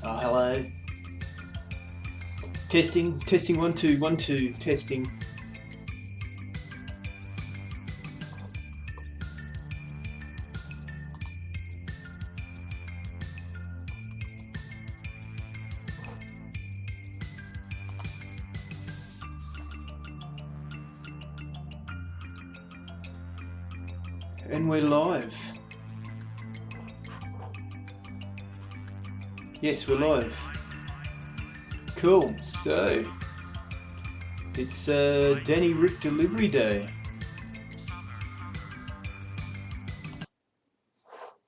Oh, hello. Testing, testing, 1 2 1 2, testing. And we're live. Yes, we're live. Cool. So it's Danny Ric Delivery Day.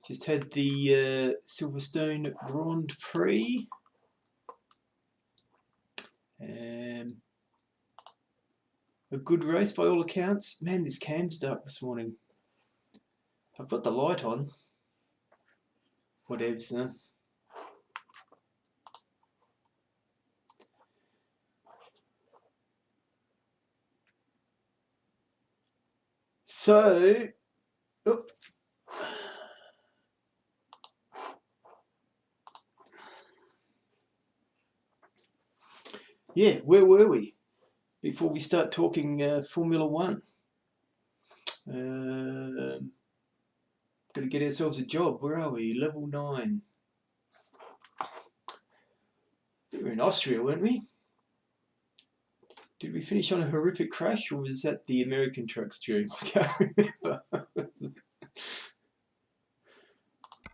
Just had the Silverstone Grand Prix. A good race by all accounts. Man, this cam's dark this morning. I've got the light on. Whatevs, huh? So, oh. Yeah, where were we before we start talking Formula One? Got to get ourselves a job. Where are we? Level 9. I think we were in Austria, weren't we? Did we finish on a horrific crash, or was that the American truck stream? I can't remember.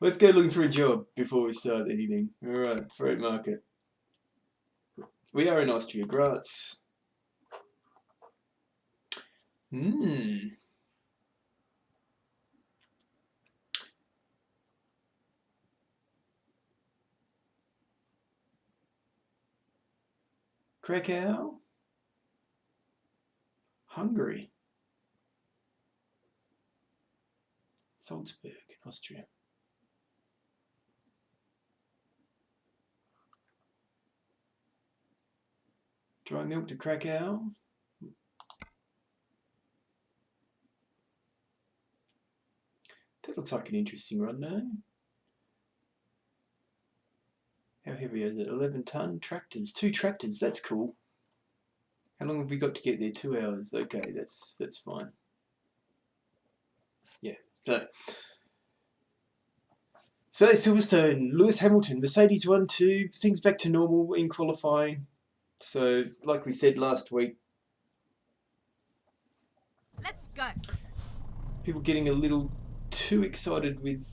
Let's go looking for a job before we start anything. Alright, freight market. We are in Austria, Graz. Krakow, Hungary, Salzburg, Austria. Dry milk to Krakow. That looks like an interesting run now. How heavy is it? 11 ton tractors. 2 tractors. That's cool. How long have we got to get there? 2 hours. Okay, that's fine. Yeah. So Silverstone, Lewis Hamilton, Mercedes 1-2. Things back to normal in qualifying. So, like we said last week, let's go. People getting a little too excited with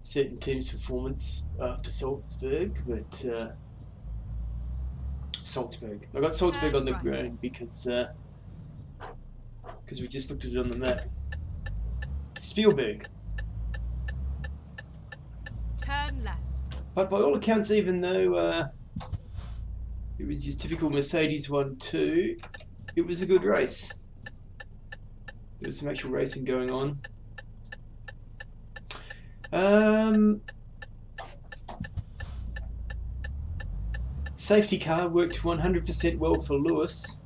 certain teams' performance after Salzburg, but Salzburg. I got Salzburg on the ground because we just looked at it on the map. Spielberg. Turn left. But by all accounts, even though it was just typical Mercedes 1-2, it was a good race. There was some actual racing going on. Safety car worked 100% well for Lewis.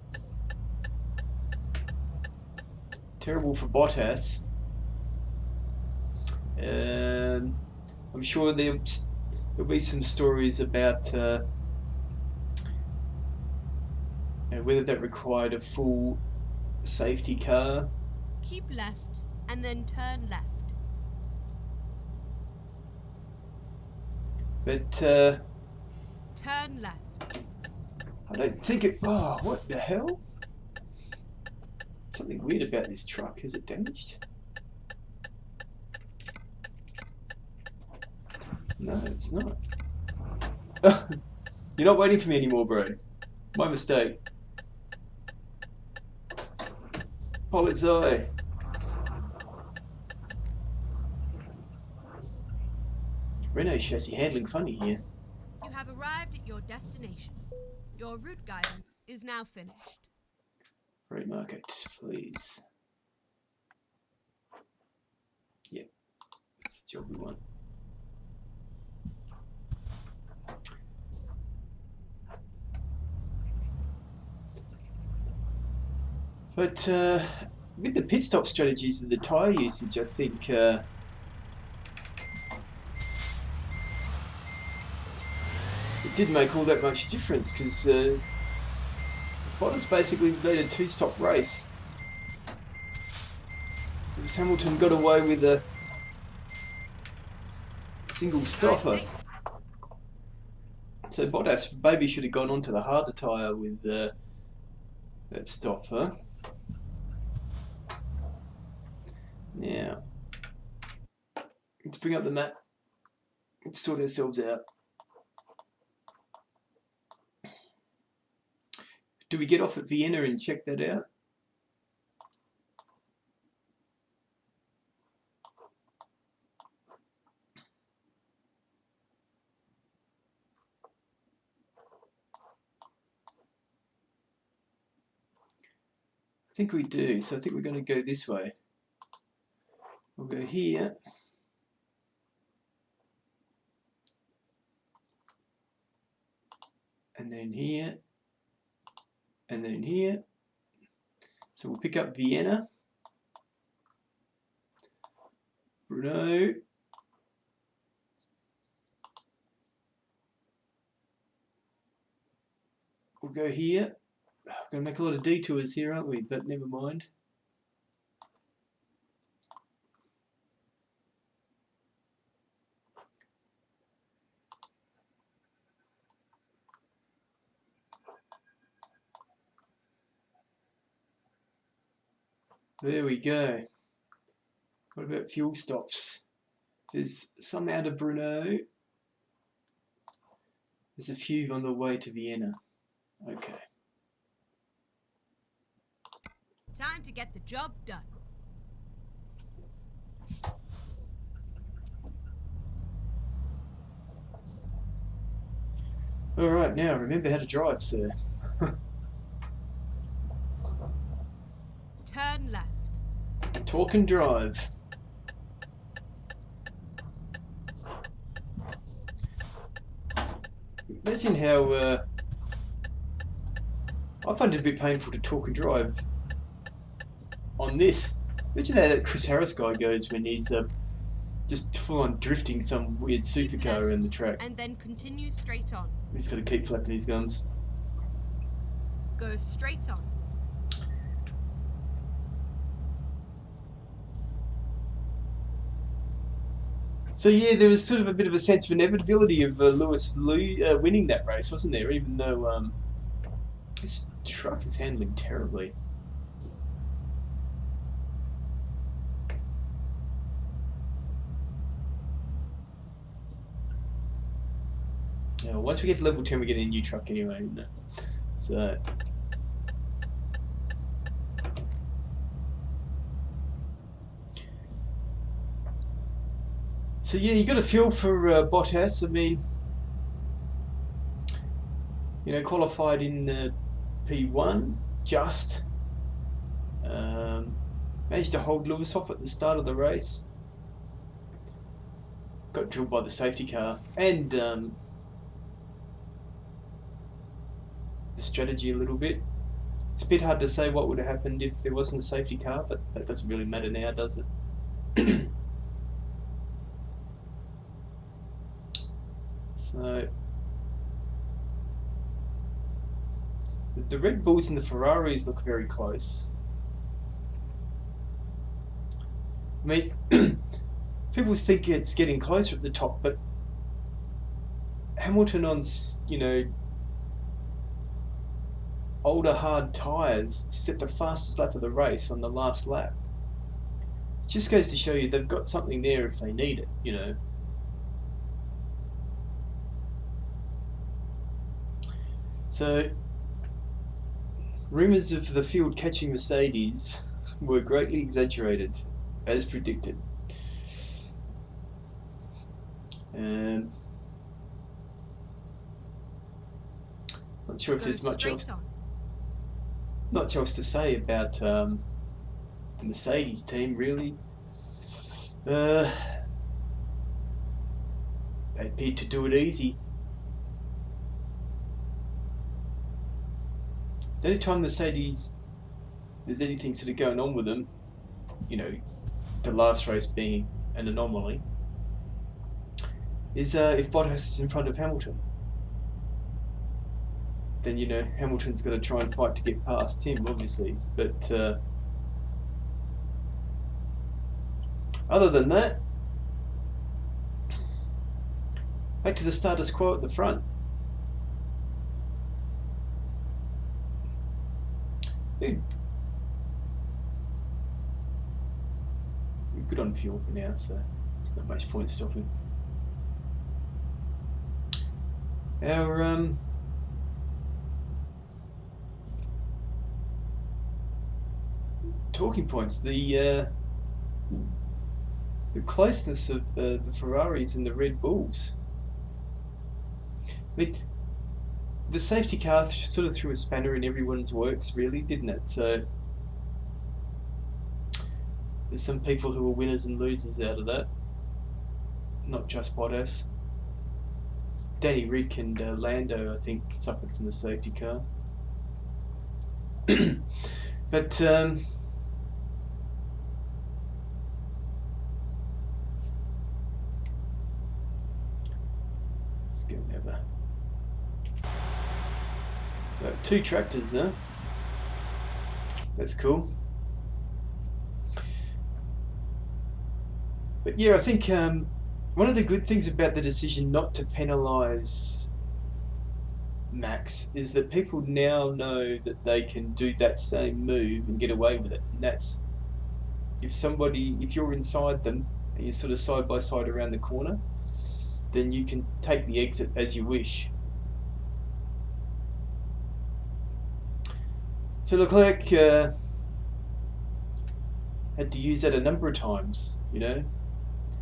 Terrible for Bottas. I'm sure there'll be some stories about whether that required a full safety car. Keep left and then turn left. But turn left. I don't think it. Oh, what the hell? Something weird about this truck. Is it damaged? No, it's not. You're not waiting for me anymore, bro. My mistake. Polizei. Renault chassis handling funny here. You have arrived at your destination. Your route guidance is now finished. Freight market, please. Yep, that's the job we want. But with the pit stop strategies of the tyre usage, I think it didn't make all that much difference because Bottas basically led a two-stop race. Lewis Hamilton got away with a single stopper. So Bottas maybe should have gone onto the harder tyre with that stopper. Now, let's bring up the map. Let's sort ourselves out. Do we get off at Vienna and check that out? I think we do, so I think we're going to go this way. We'll go here. And then here. And then here. So we'll pick up Vienna. Brno. We'll go here. We're going to make a lot of detours here, aren't we? But never mind. There we go. What about fuel stops? There's some out of Brno. There's a few on the way to Vienna. Okay. Time to get the job done. Alright, now remember how to drive, sir. Turn left. Talk and drive. Imagine how I find it a bit painful to talk and drive on this. Imagine how that Chris Harris guy goes when he's just full on drifting some weird supercar around the track. And then continue straight on. He's got to keep flapping his gums. Go straight on. So yeah, there was sort of a bit of a sense of inevitability of Lewis winning that race, wasn't there? Even though this truck is handling terribly. Now, once we get to level 10, we get a new truck anyway, isn't it? So yeah, you got a feel for Bottas. I mean, you know, qualified in P1, just managed to hold Lewis off at the start of the race. Got drilled by the safety car and the strategy a little bit. It's a bit hard to say what would have happened if there wasn't a safety car, but that doesn't really matter now, does it? So the Red Bulls and the Ferraris look very close. I mean, people think it's getting closer at the top, but Hamilton on, you know, older hard tyres set the fastest lap of the race on the last lap. It just goes to show you they've got something there if they need it, you know. So, rumours of the field catching Mercedes were greatly exaggerated, as predicted. Not sure if there's much else to say about the Mercedes team, really. They appeared to do it easy. The only time Mercedes there's anything sort of going on with them, you know, the last race being an anomaly, is if Bottas is in front of Hamilton, then, you know, Hamilton's got to try and fight to get past him, obviously. But other than that, back to the status quo at the front. Dude, we're good on fuel for now, so there's not much point stopping. Our talking points, the closeness of the Ferraris and the Red Bulls. I mean, the safety car sort of threw a spanner in everyone's works, really, didn't it? So there's some people who are winners and losers out of that, not just Bottas. Danny Ric and Lando, I think, suffered from the safety car. But let's go and have a... two tractors there. That's cool. But yeah, I think one of the good things about the decision not to penalise Max is that people now know that they can do that same move and get away with it. And that's if you're inside them and you're sort of side by side around the corner, then you can take the exit as you wish. So Leclerc had to use that a number of times, you know.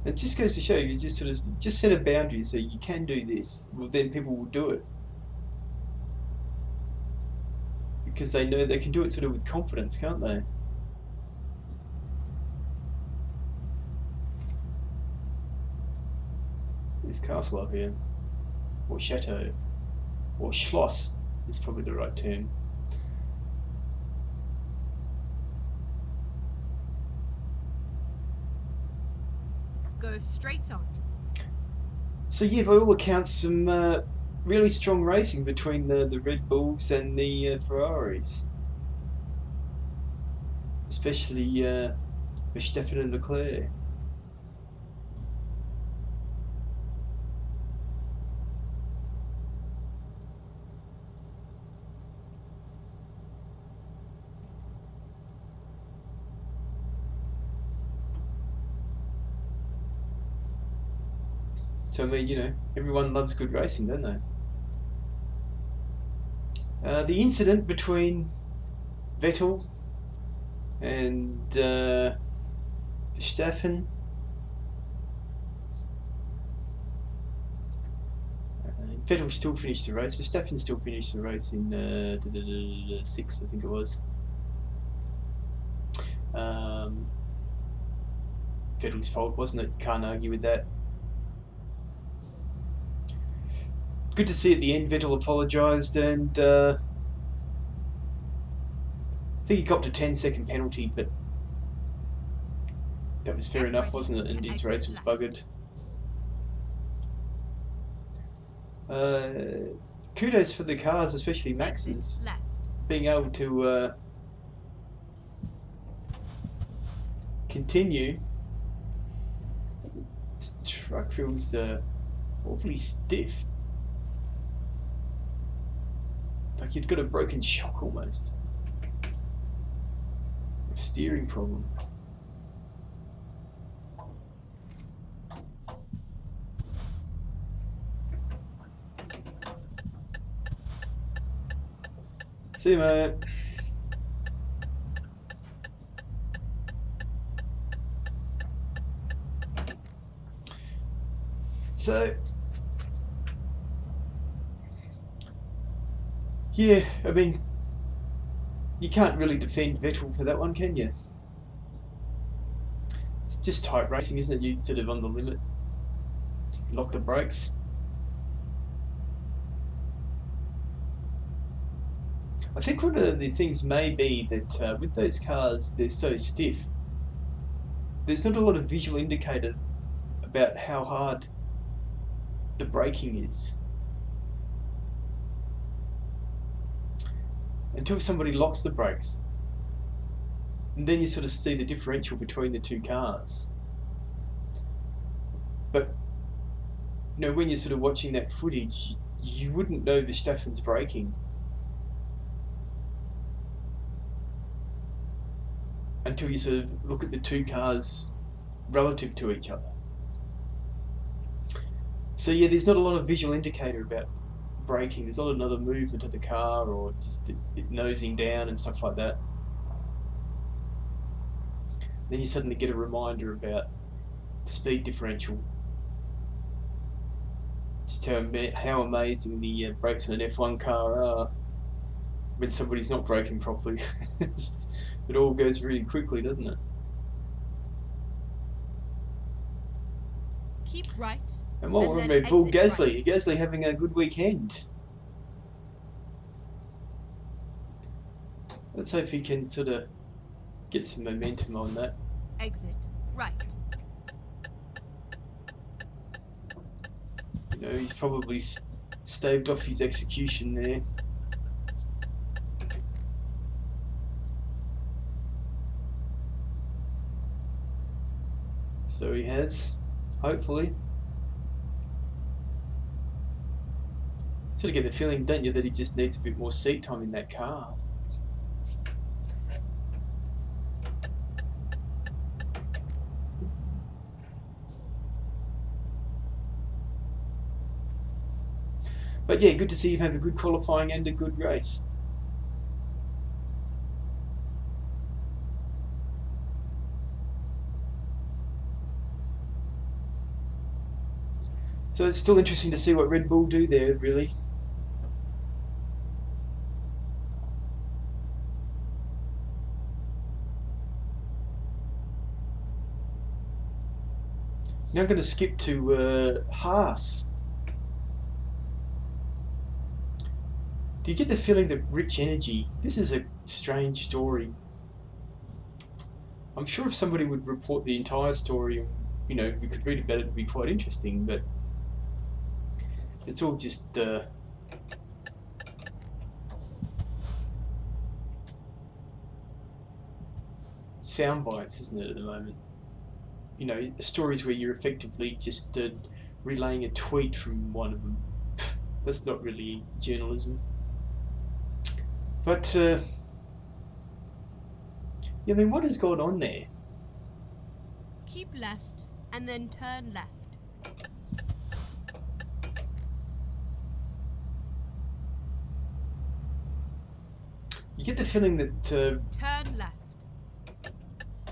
It just goes to show you just sort of set a boundary so you can do this. Well, then people will do it because they know they can do it sort of with confidence, can't they? This castle up here, or chateau, or Schloss is probably the right term. Go straight on. So yeah, by all accounts, some really strong racing between the Red Bulls and the Ferraris, especially Verstappen and Leclerc. So I mean, you know, everyone loves good racing, don't they? The incident between Vettel and Verstappen, Vettel still finished the race. Verstappen still finished the race in 6th, I think it was. Vettel's fault, wasn't it? You can't argue with that. Good to see at the end Vettel apologised, and I think he got a 10-second penalty, but that was fair enough, wasn't it? And his race was buggered. Kudos for the cars, especially Max's, being able to continue. This truck feels awfully stiff. Like you'd got a broken shock almost. A steering problem. See you, mate. So, yeah, I mean, you can't really defend Vettel for that one, can you? It's just tight racing, isn't it? You sort of on the limit, lock the brakes. I think one of the things may be that with those cars, they're so stiff. There's not a lot of visual indicator about how hard the braking is until somebody locks the brakes, and then you sort of see the differential between the two cars. But you know, when you're sort of watching that footage, you wouldn't know Verstappen's braking until you sort of look at the two cars relative to each other. So yeah, there's not a lot of visual indicator about braking. There's not another movement of the car or just it nosing down and stuff like that. Then you suddenly get a reminder about the speed differential. Just how amazing the brakes on an F1 car are when somebody's not braking properly. It all goes really quickly, doesn't it? Keep right. And while we're on Red Bull, Gasly having a good weekend. Let's hope he can sort of get some momentum on that. Exit right. You know, he's probably staved off his execution there. So he has, hopefully. Sort of get the feeling, don't you, that he just needs a bit more seat time in that car. But yeah, good to see him have a good qualifying and a good race. So it's still interesting to see what Red Bull do there, really. Now I'm going to skip to Haas. Do you get the feeling that Rich Energy, this is a strange story. I'm sure if somebody would report the entire story, you know, we could read about it, it'd be quite interesting, but it's all just sound bites, isn't it, at the moment? You know, stories where you're effectively just relaying a tweet from one of them. That's not really journalism. But, yeah, I mean, what has gone on there? Keep left and then turn left. You get the feeling that turn left.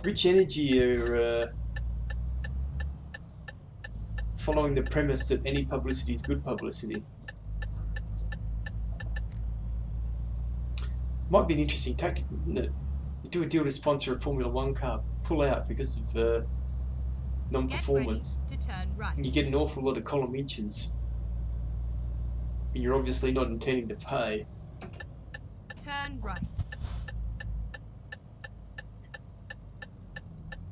Rich Energy are following the premise that any publicity is good publicity. Might be an interesting tactic, wouldn't it? You do a deal to sponsor a Formula One car, pull out because of non-performance, right. and you get an awful lot of column inches, and you're obviously not intending to pay. Turn right.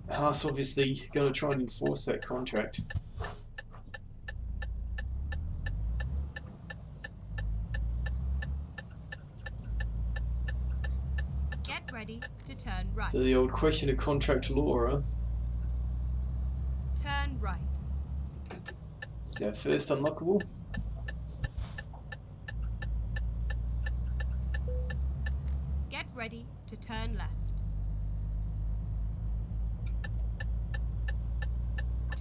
Haas obviously going to try and enforce that contract. Get ready to turn right. So the old question of contract law, huh? Turn right. Is our first unlockable? Get ready to turn left.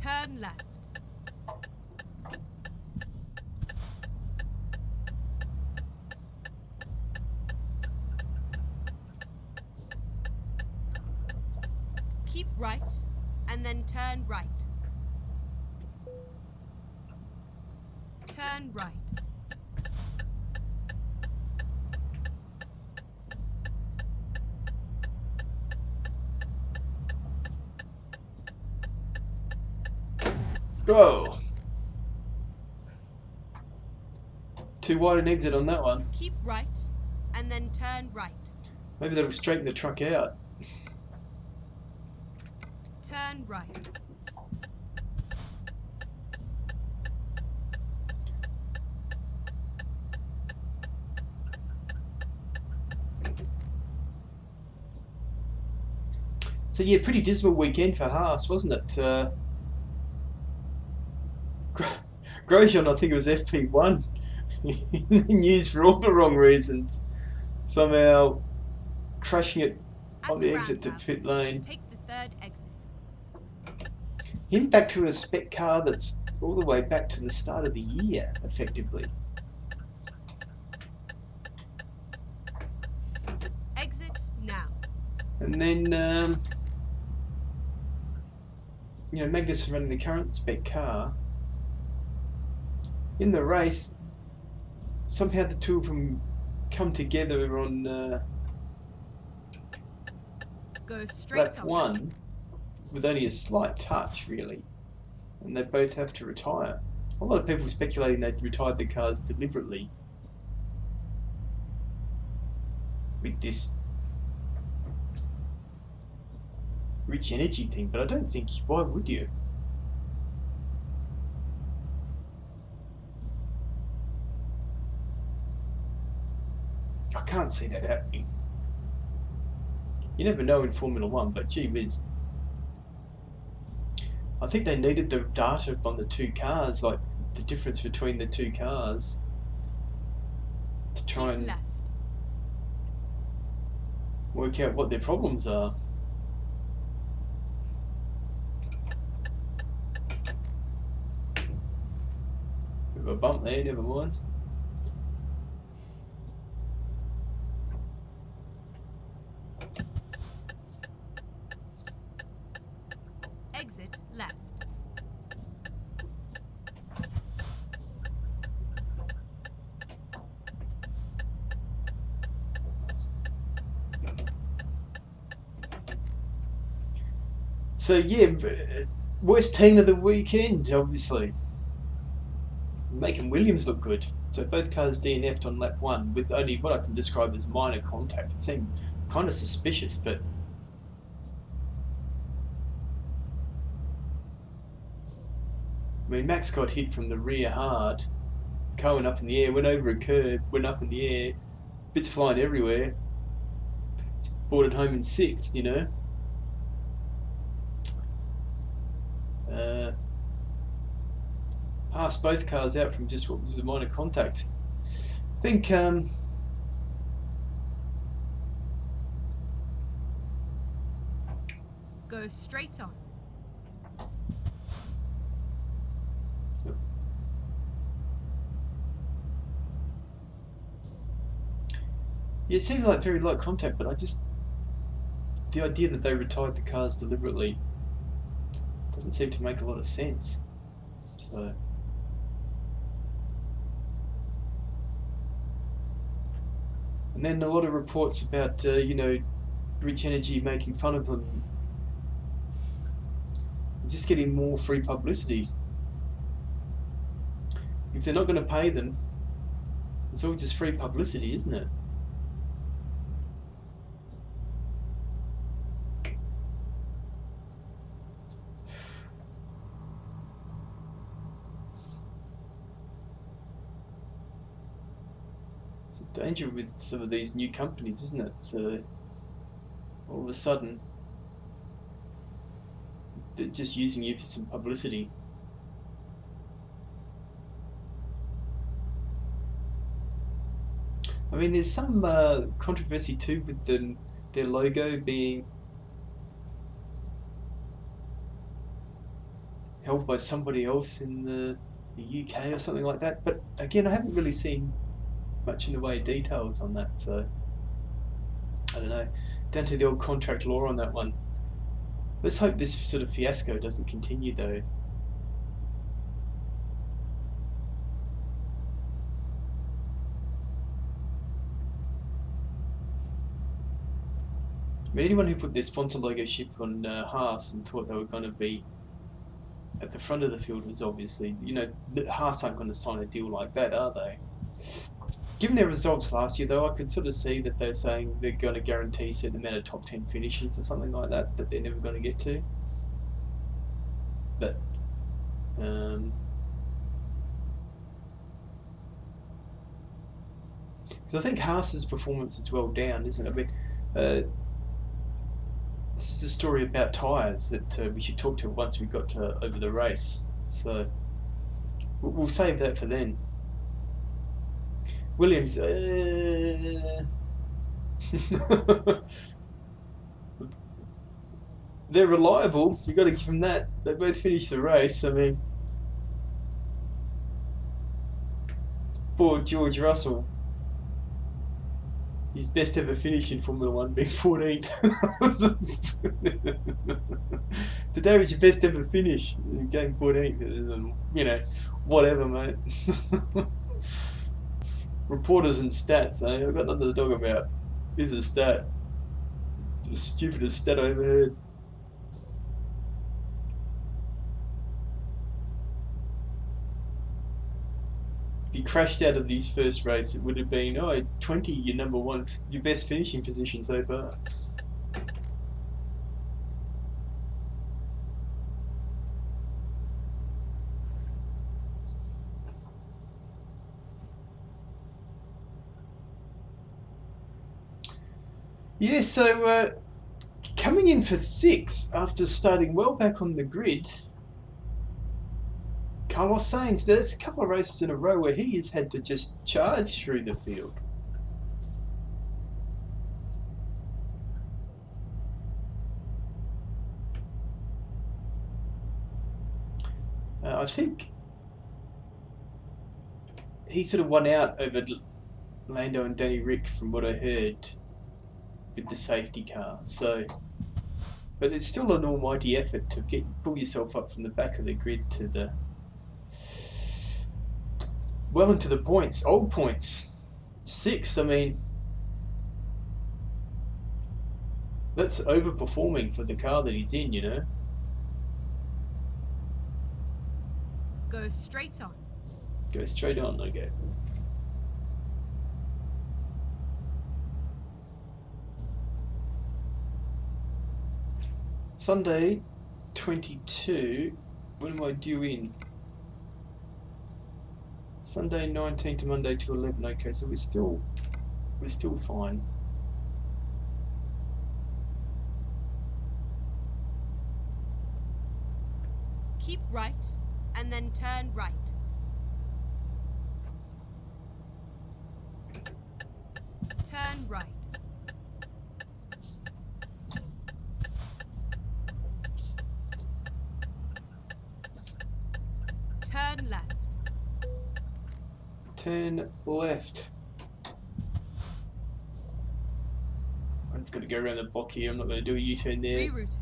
Turn left. Keep right and then turn right. Turn right. Go! Too wide an exit on that one. Keep right and then turn right. Maybe that'll straighten the truck out. Turn right. So yeah, pretty dismal weekend for Haas, wasn't it? Grosjean, I think it was FP1 in the news for all the wrong reasons. Somehow crashing it At on the exit to roundabout, pit lane. take the third exit. Him back to a spec car that's all the way back to the start of the year, effectively. Exit now. And then, you know, Magnus running the current spec car. In the race, somehow the two of them come together on Go straight lap on. 1 with only a slight touch, really. And they both have to retire. A lot of people speculating they'd retired the cars deliberately with this rich energy thing, but I don't think, why would you? I can't see that happening. You never know in Formula 1, but gee whiz. I think they needed the data on the two cars, like the difference between the two cars, to try and left. work out what their problems are. Bit of a bump there, never mind. Exit left. So yeah, worst team of the weekend, obviously. Making Williams look good. So both cars DNF'd on lap 1 with only what I can describe as minor contact. It seemed kind of suspicious, but I mean, Max got hit from the rear hard. The car went up in the air, went over a curb, went up in the air, bits flying everywhere. Brought it home in 6th, you know. Passed both cars out from just what was a minor contact. I think Go straight on. yeah, it seemed like very light contact, but the idea that they retired the cars deliberately doesn't seem to make a lot of sense. So and then a lot of reports about you know, Rich Energy making fun of them. It's just getting more free publicity. If they're not going to pay them, it's all just free publicity, isn't it? It's a danger with some of these new companies, isn't it? So all of a sudden they're just using you for some publicity. I mean, there's some controversy too with their logo being held by somebody else in the UK or something like that. But again, I haven't really seen much in the way of details on that, so I don't know. Down to the old contract law on that one. Let's hope this sort of fiasco doesn't continue, though. I mean, anyone who put their sponsor logo ship on Haas and thought they were going to be at the front of the field was obviously, you know, Haas aren't going to sign a deal like that, are they? Given their results last year, though, I could sort of see that they're saying they're going to guarantee a certain amount of top 10 finishes or something like that they're never going to get to. But because I think Haas's performance is well down, isn't it? I mean, this is a story about tyres that we should talk to once we got to over the race. So we'll save that for then. Williams, they're reliable. You got to give them that. They both finished the race. I mean, poor George Russell, his best ever finish in Formula One being 14th. Today was your best ever finish in game 14th. You know, whatever, mate. Reporters and stats, eh? I've got nothing to talk about. Here's a stat. It's the stupidest stat I ever heard. If he crashed out of his first race, it would have been, 20, your number one, your best finishing position so far. Yeah, so coming in for 6th after starting well back on the grid, Carlos Sainz. There's a couple of races in a row where he has had to just charge through the field. I think he sort of won out over Lando and Danny Ric from what I heard with the safety car. So, but it's still an almighty effort to pull yourself up from the back of the grid to the well into the points, old points. 6, I mean, that's overperforming for the car that he's in, you know. Go straight on. Go straight on, okay. Sunday, 22. When am I due in? Sunday 19 to Monday to 11. Okay, so we're still fine. Keep right and then turn right. Turn right. Turn left. Turn left. I'm just going to go around the block here. I'm not going to do a U-turn there. Rerouting.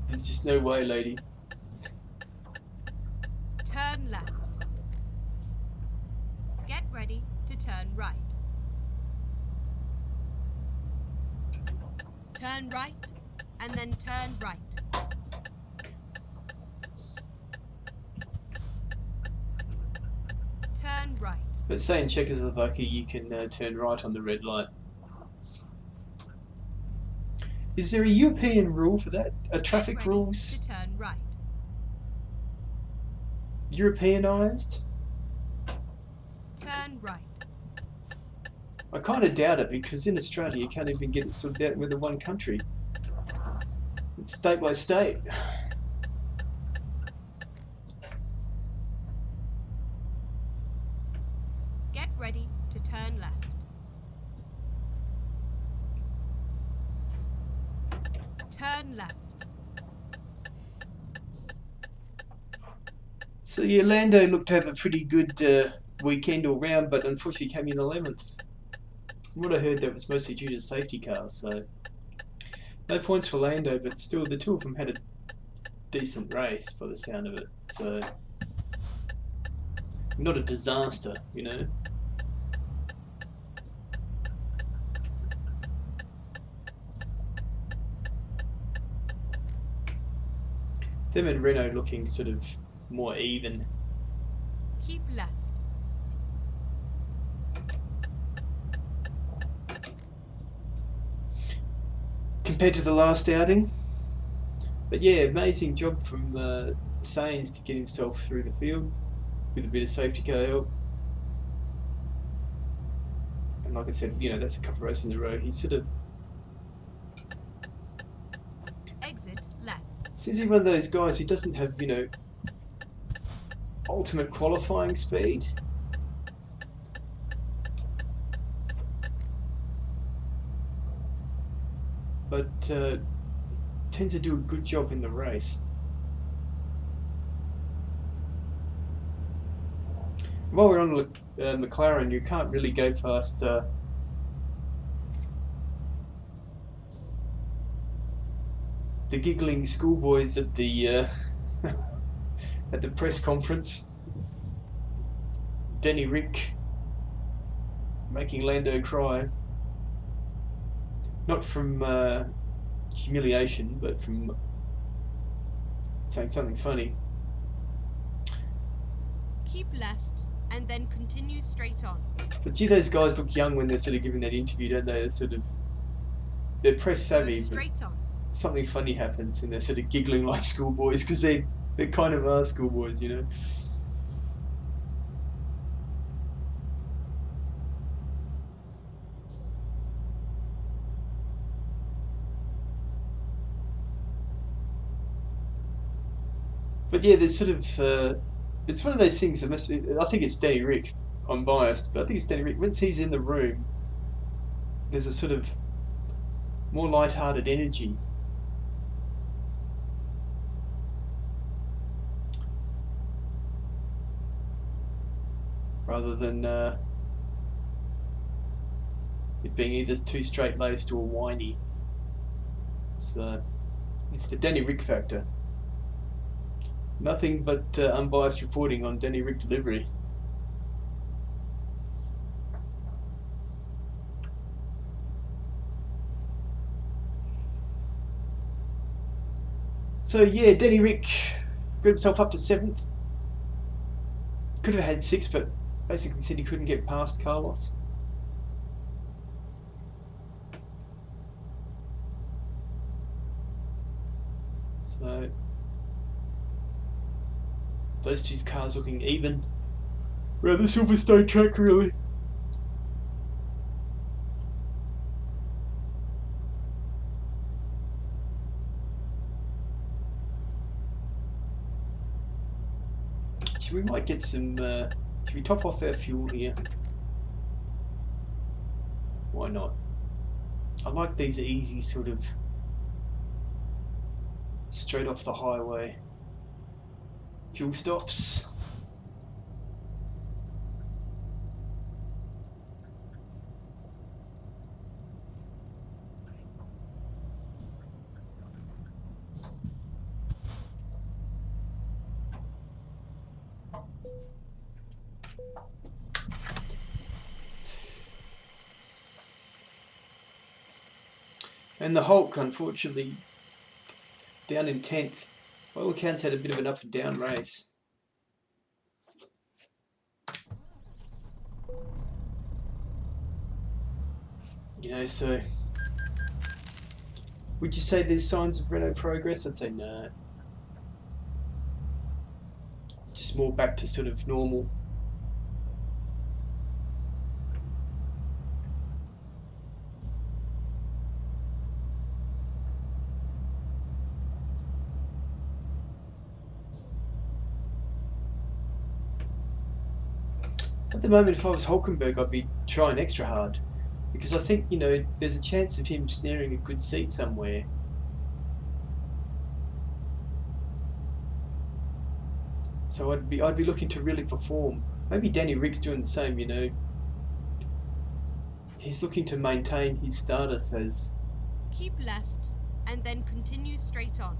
There's just no way, lady. Turn left. Get ready to turn right. Turn right and then turn right. Turn right. But say in Czechoslovakia you can turn right on the red light. Is there a European rule for that? Are traffic rules to turn right. Europeanized? Turn right. I kind of doubt it, because in Australia you can't even get it sorted out within one country. It's state by state. Get ready to turn left. Turn left. So yeah, Lando looked to have a pretty good weekend all round, but unfortunately came in 11th. From what I heard, that was mostly due to safety cars, so no points for Lando, but still the two of them had a decent race by the sound of it, so not a disaster, you know. Them and Renault looking sort of more even. Keep left. compared to the last outing. But yeah, amazing job from Sainz to get himself through the field with a bit of safety car help. And like I said, you know, that's a couple of races in a row. He's sort of Exit left. seems to be one of those guys who doesn't have, you know, ultimate qualifying speed. But tends to do a good job in the race. While we're on McLaren, you can't really go past the giggling schoolboys at the at the press conference. Danny Ric making Lando cry, not from humiliation, but from saying something funny. Keep left and then continue straight on. But gee, those guys look young when they're sort of giving that interview, don't they? They're press savvy, but something funny happens and they're sort of giggling like schoolboys because they kind of are schoolboys, you know. But yeah, there's sort of it's one of those things that must be, I think it's Danny Ric. I'm biased, but I think it's Danny Ric. Once he's in the room, there's a sort of more light-hearted energy. Rather than it being either too straight-laced or whiny. It's the Danny Ric factor. Nothing but unbiased reporting on Danny Ric Delivery. So yeah, Danny Ric got himself up to 7th. Could have had 6th, but basically said he couldn't get past Carlos. So those two cars looking even. Around the Silverstone track, really. So we might get some. Should we top off our fuel here? Why not? I like these easy sort of straight off the highway fuel stops. And the Hulk, unfortunately, down in 10th. By all accounts, had a bit of an up and down race. You know, so would you say there's signs of Renault progress? I'd say no. Just more back to sort of normal. At the moment, if I was Hulkenberg, I'd be trying extra hard. Because I think, you know, there's a chance of him snaring a good seat somewhere. So I'd be looking to really perform. Maybe Danny Ric's doing the same, you know. He's looking to maintain his status as keep left and then continue straight on.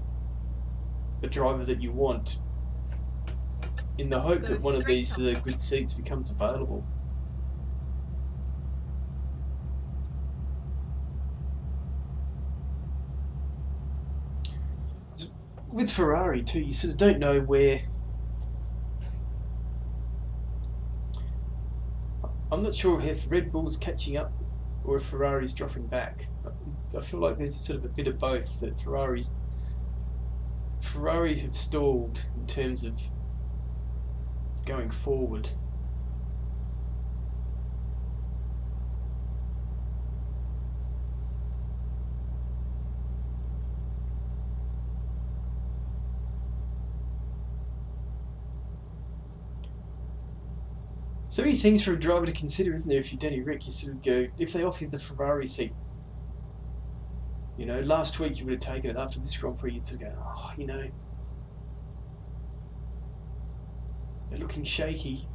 A driver that you want, in the hope that one of these good seats becomes available. With Ferrari too, you sort of don't know where. I'm not sure if Red Bull's catching up or if Ferrari's dropping back. I feel like there's sort of a bit of both, that Ferrari have stalled in terms of going forward. So many things for a driver to consider, isn't there? If you're Danny Ric, you sort of go, if they offer you the Ferrari seat, you know, last week you would have taken it. After this Grand Prix, you'd sort of go, oh, you know, they're looking shaky.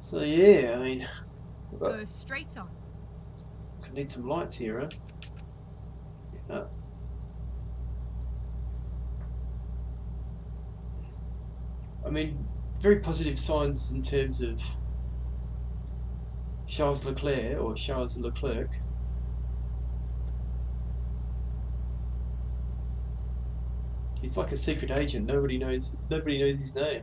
So yeah, I mean, Go straight on. I need some lights here, huh? Yeah. I mean, very positive signs in terms of Charles Leclerc. He's like a secret agent. Nobody knows his name.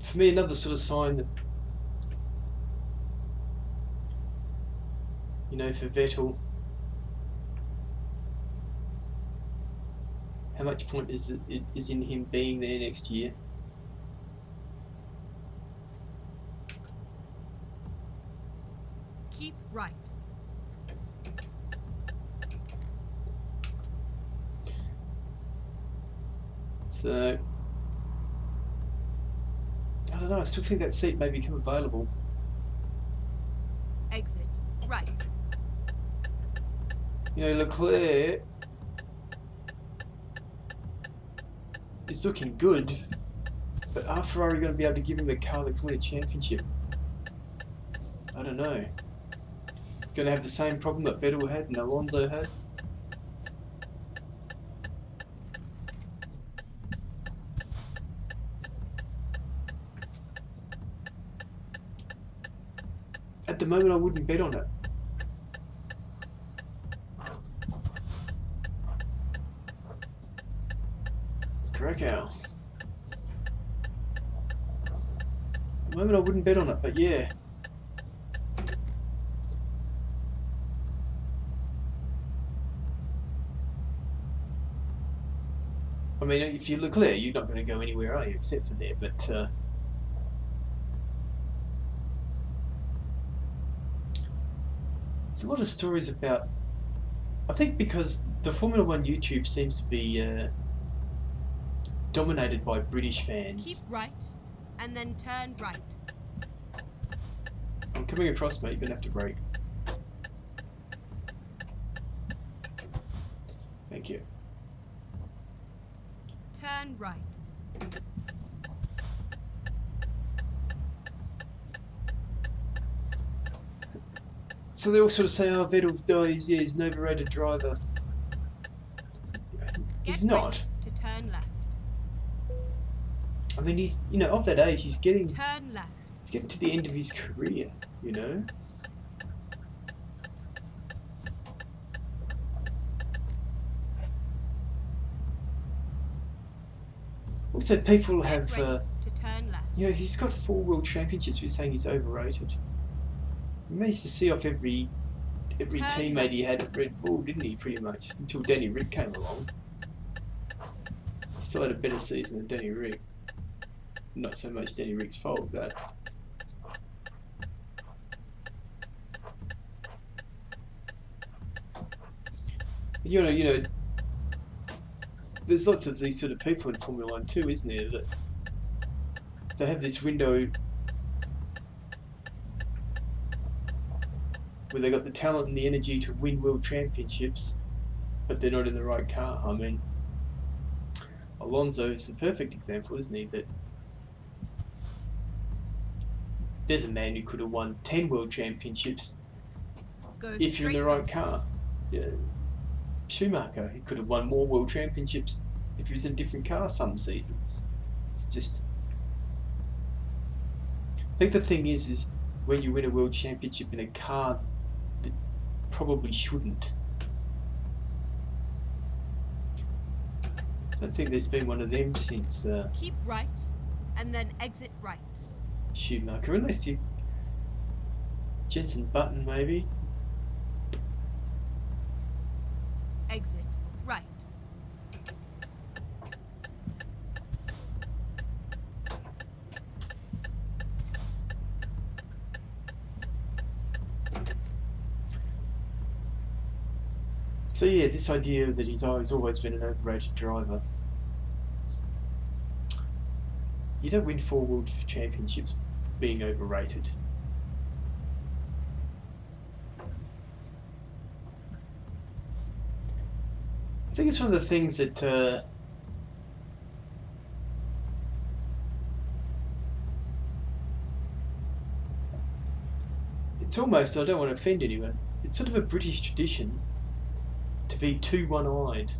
For me, another sort of sign that, you know, for Vettel, how much point is in him being there next year? Keep right. So, I don't know, I still think that seat may become available. Exit right. You know, Leclerc is looking good, but are Ferrari going to be able to give him a car that can win a championship? I don't know. Going to have the same problem that Vettel had and Alonso had? At the moment, I wouldn't bet on it. Krakow. At the moment, I wouldn't bet on it, but yeah. I mean, if you look clear, you're not going to go anywhere, are you? Except for there, but there's a lot of stories about. I think because the Formula One YouTube seems to be dominated by British fans. Keep right, and then turn right. I'm coming across, mate. You're going to have to brake. Thank you. Turn right. So they all sort of say, oh, Vettel's dies, yeah, he's an overrated driver. He's not. To turn left. I mean, he's, you know, of that age, he's getting Turn left. He's getting to the end of his career, you know? Also, people have, to turn left. you know, he's got 4 world championships. We're saying he's overrated. He managed to see off every teammate he had at Red Bull, didn't he, pretty much, until Danny Ric came along. He still had a better season than Danny Ric. Not so much Danny Ric's fault, that. You know, there's lots of these sort of people in Formula One too, isn't there? That they have this window where they got the talent and the energy to win world championships, but they're not in the right car. I mean, Alonso is the perfect example, isn't he? That there's a man who could have won 10 world championships if you're in the right car. Yeah. Schumacher, he could have won more world championships if he was in a different car some seasons. It's just... I think the thing is when you win a world championship in a car that probably shouldn't. I don't think there's been one of them since Keep right, and then exit right. Schumacher, unless you Jensen Button maybe. Exit right. So yeah, this idea that he's always been an overrated driver. You don't win 4 world championships being overrated. I think it's one of the things that it's almost, I don't want to offend anyone, it's sort of a British tradition to be too one-eyed.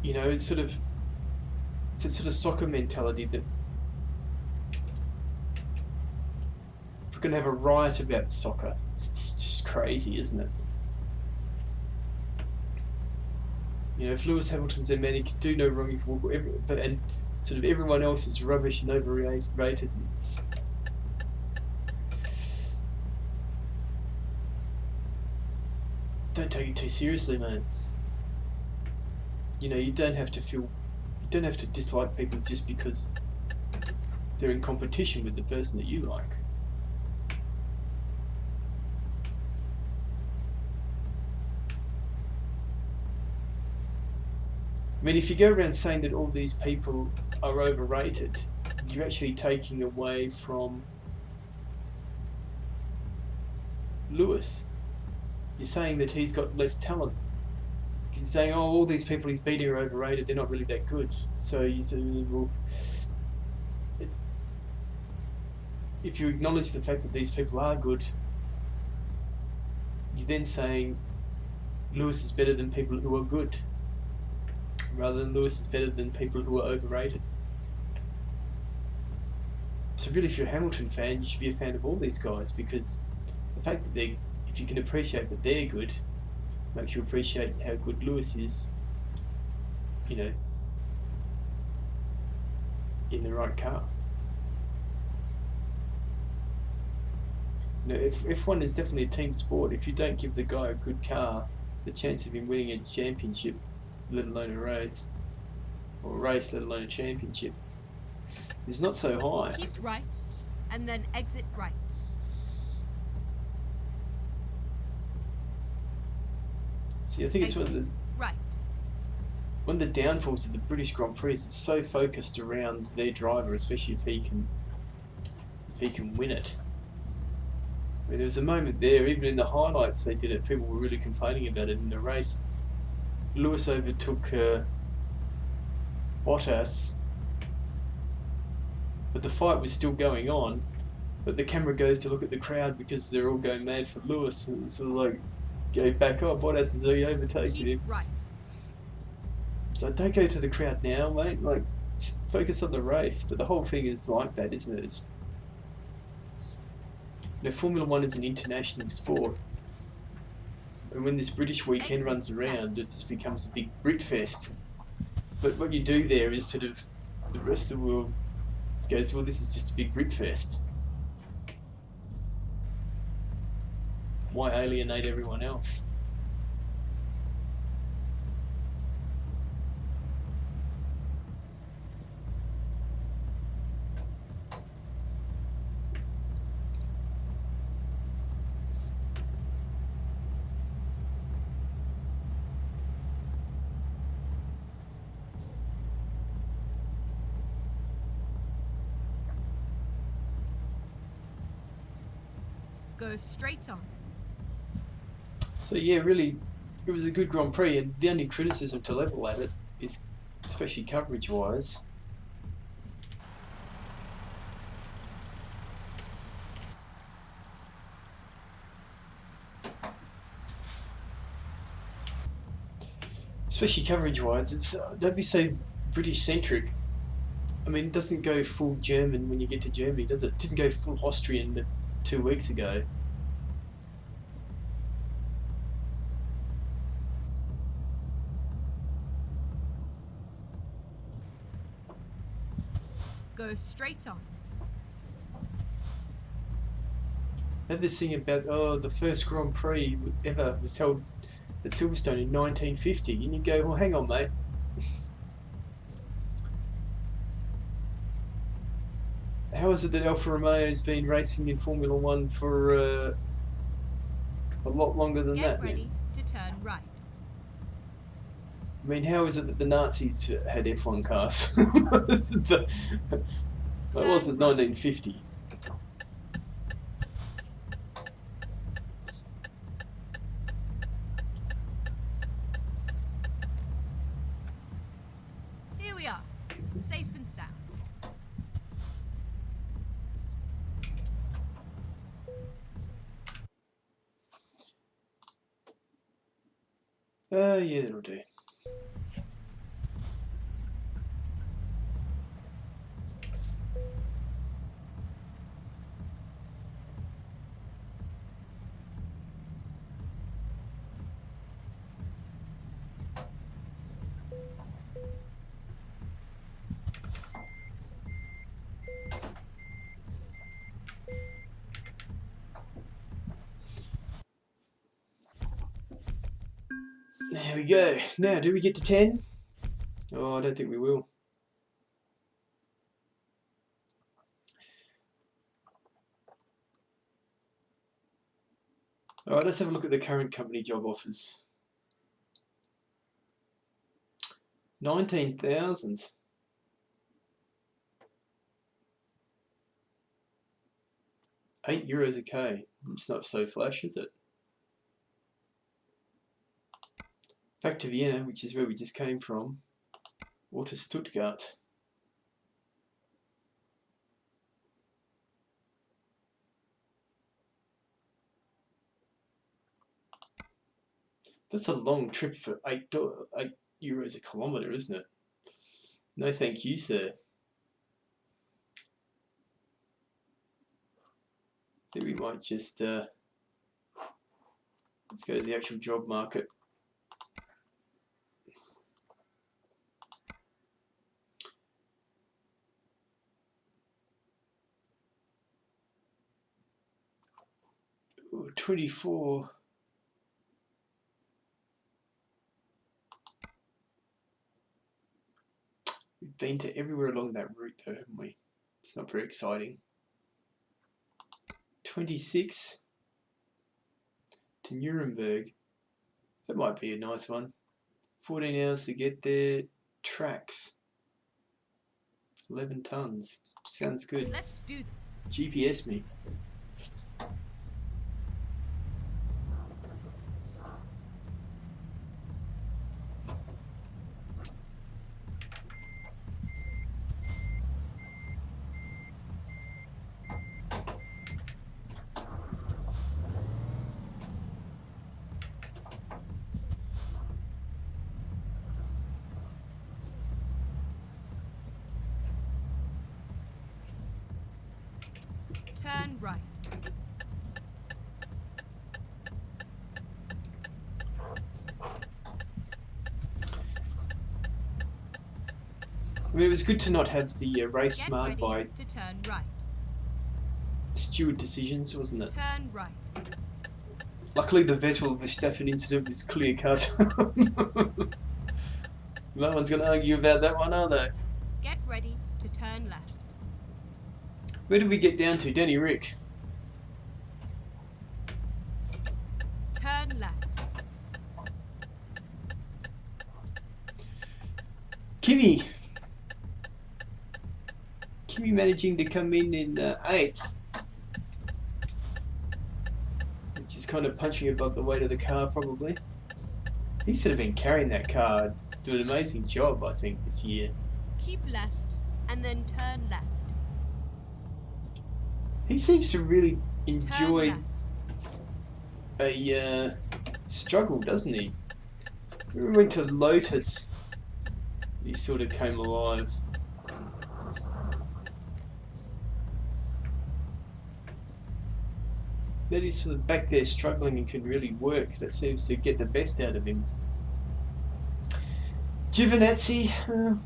You know, it's a sort of soccer mentality that we're going to have a riot about soccer. It's just crazy, isn't it? You know, if Lewis Hamilton's their man, he can do no wrong, he can walk whatever, and sort of everyone else is rubbish and overrated. Don't take it too seriously, man. You know, you don't have to dislike people just because they're in competition with the person that you like. I mean, if you go around saying that all these people are overrated, you're actually taking away from Lewis. You're saying that he's got less talent. You're saying, oh, all these people he's beating are overrated, they're not really that good. So you say, well, if you acknowledge the fact that these people are good, you're then saying Lewis is better than people who are good, rather than Lewis is better than people who are overrated. So really, if you're a Hamilton fan, you should be a fan of all these guys, because the fact that if you can appreciate that they're good, makes you appreciate how good Lewis is, you know, in the right car. You know, F1 is definitely a team sport. If you don't give the guy a good car, the chance of him winning a championship, let alone a race, or a race, let alone a championship, is not so high. Keep right, and then exit right. See, I think it's one of the downfalls of the British Grand Prix is it's so focused around their driver, especially if he can win it. I mean, there was a moment there, even in the highlights they did it, people were really complaining about it in the race. Lewis overtook Bottas, but the fight was still going on, but the camera goes to look at the crowd because they're all going mad for Lewis, and it's sort of like, go back up, Bottas has already overtaken him. Right. So don't go to the crowd now, mate, like, just focus on the race. But the whole thing is like that, isn't it? You know, Formula 1 is an international sport, and when this British weekend runs around, it just becomes a big Brit fest. But what you do there is sort of, the rest of the world goes, well, this is just a big Brit fest. Why alienate everyone else? Go straight on. So yeah, really, it was a good Grand Prix, and the only criticism to level at it is, especially coverage-wise, especially coverage-wise. It's don't be so British-centric. I mean, it doesn't go full German when you get to Germany, does it? It didn't go full Austrian 2 weeks ago. Go straight on. I had this thing about, the first Grand Prix ever was held at Silverstone in 1950, and you go, well, hang on, mate. How is it that Alfa Romeo's been racing in Formula One for a lot longer than that? Get ready to turn right. I mean, how is it that the Nazis had F1 cars? That wasn't 1950. Here we are, safe and sound. Yeah, that'll do. There we go. Now, do we get to 10? Oh, I don't think we will. Alright, let's have a look at the current company job offers. 19,000. €8 a K. It's not so flash, is it? Back to Vienna, which is where we just came from, or to Stuttgart. That's a long trip for €8 a kilometre, isn't it? No thank you, sir. I think we might just, let's go to the actual job market. Ooh, 24. We've been to everywhere along that route though, haven't we? It's not very exciting. 26 to Nuremberg. That might be a nice one. 14 hours to get there. Tracks. 11 tons. Sounds good. Let's do this. GPS me. Turn right. I mean, it was good to not have the race marred by to turn right. steward decisions, wasn't it? Turn right. Luckily, the Vettel-Verstappen incident was clear cut. No one's going to argue about that one, are they? Get ready to turn left. Where did we get down to? Danny Ric. Turn left. Kimi managing to come in 8th. Which is kind of punching above the weight of the car, probably. He's sort of been carrying that car, doing an amazing job, I think, this year. Keep left and then turn left. He seems to really enjoy a struggle, doesn't he? We went to Lotus. He sort of came alive. That he's sort of back there struggling and can really work. That seems to get the best out of him. Giovinazzi.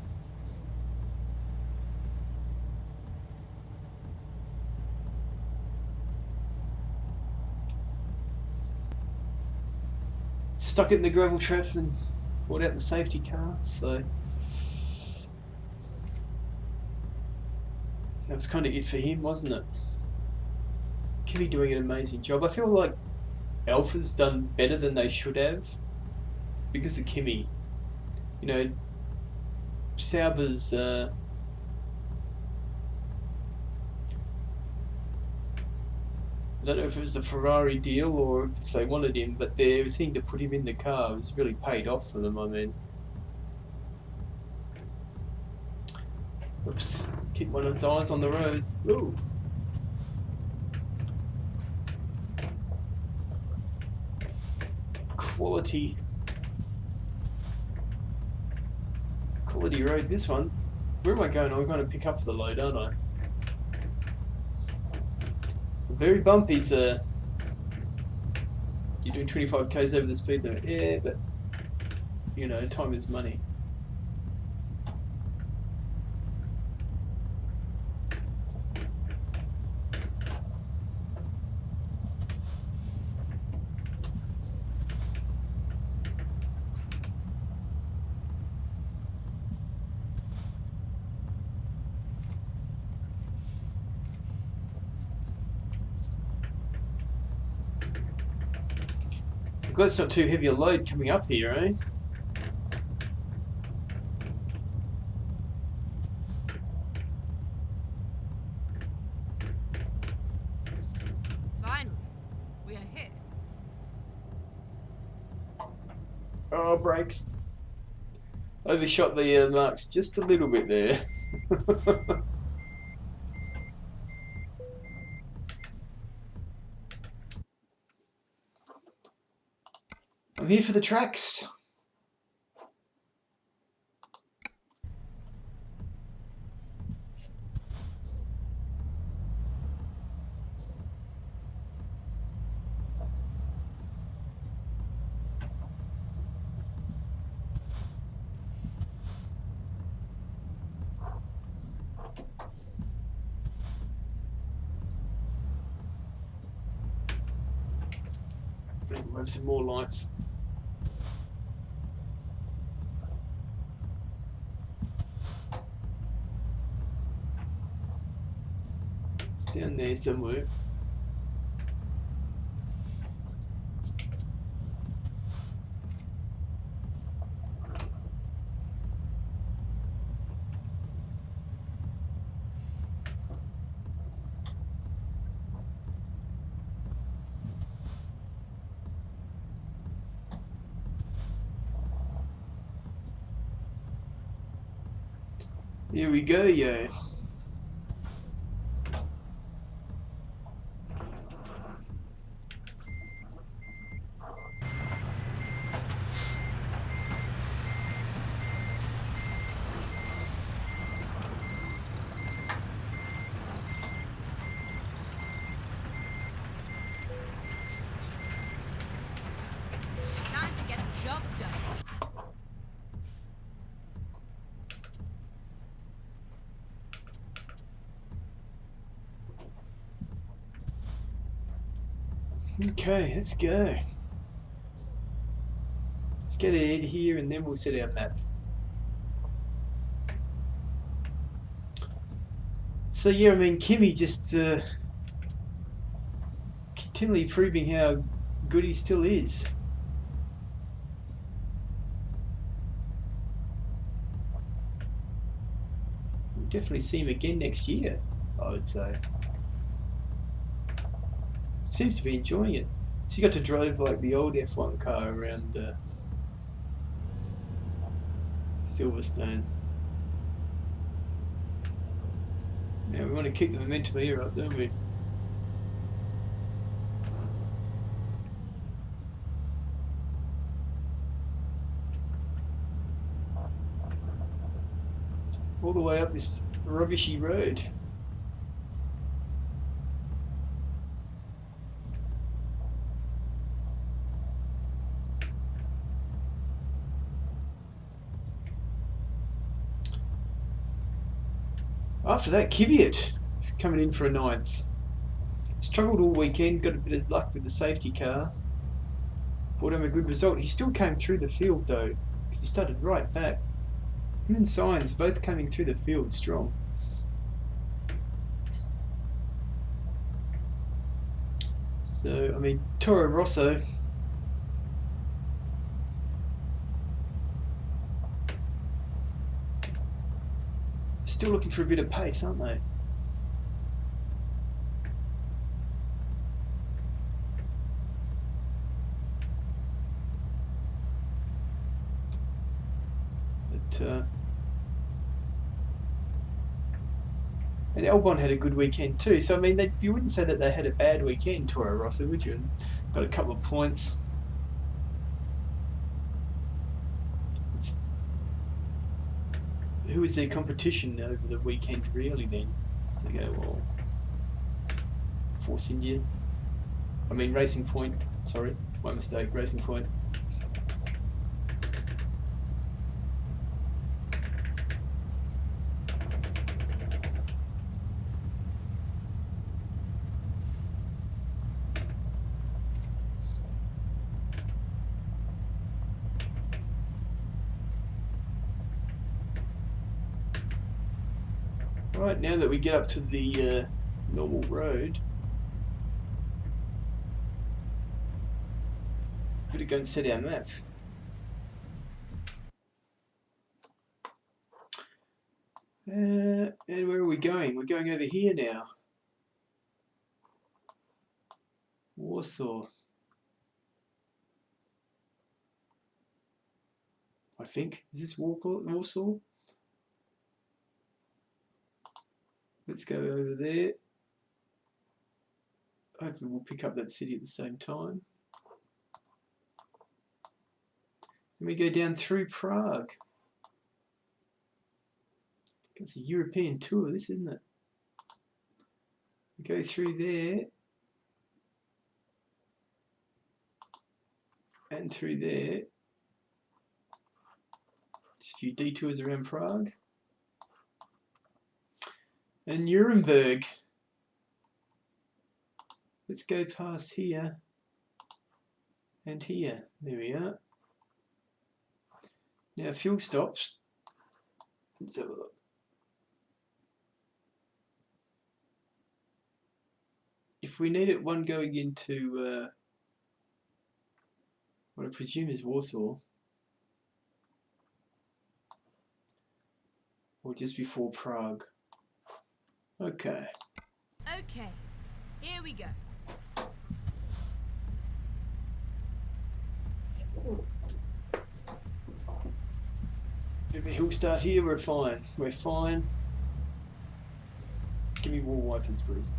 Stuck it in the gravel trap and brought out the safety car, so that was kind of it for him, wasn't it? Kimi doing an amazing job. I feel like Alpha's done better than they should have because of Kimi. You know, Sauber's I don't know if it was the Ferrari deal or if they wanted him, but their thing to put him in the car was really paid off for them, I mean. Oops, keep one of its eyes on the roads. Ooh. Quality road, this one. Where am I going? I'm going to pick up for the load, aren't I? Very bumpy, sir. You're doing 25 k's over the speed limit. Yeah, but, you know, time is money. I'm glad it's not too heavy a load coming up here, eh? Finally, we are here. Oh, brakes. Overshot the marks just a little bit there. I'm here for the tracks. We'll have some more lights. It's down there somewhere. Here we go, yo. Time to get the job done. Okay, let's go. Let's get ahead here and then we'll set our map. So yeah, I mean, Kimi just continually proving how good he still is. We'll definitely see him again next year, I would say. Seems to be enjoying it. So you got to drive like the old F1 car around Silverstone. Now we want to keep the momentum here up, don't we? all the way up this rubbishy road. After that, Kvyat coming in for a 9th. Struggled all weekend, got a bit of luck with the safety car. Brought him a good result. He still came through the field though, because he started right back. Him and Sainz both coming through the field strong. So, I mean, Toro Rosso still looking for a bit of pace, aren't they? But and Albon had a good weekend too. So I mean, you wouldn't say that they had a bad weekend, Toro Rosso, would you? Got a couple of points. Who was their competition over the weekend really then? So they go, well, Force India. I mean, Racing Point. Sorry, my mistake. Racing Point. Right, now that we get up to the normal road, better go and set our map. And where are we going? We're going over here now. Warsaw. I think. Is this Warsaw? Let's go over there. Hopefully we'll pick up that city at the same time. Then we go down through Prague. It's a European tour, this, isn't it? We go through there. And through there. Just a few detours around Prague. And Nuremberg. Let's go past here and here. There we are. Now fuel stops. Let's have a look. If we need it, one going into what I presume is Warsaw, or just before Prague. Okay. Okay, here we go. If a hill start here, we're fine. We're fine. Give me wall wipers, please.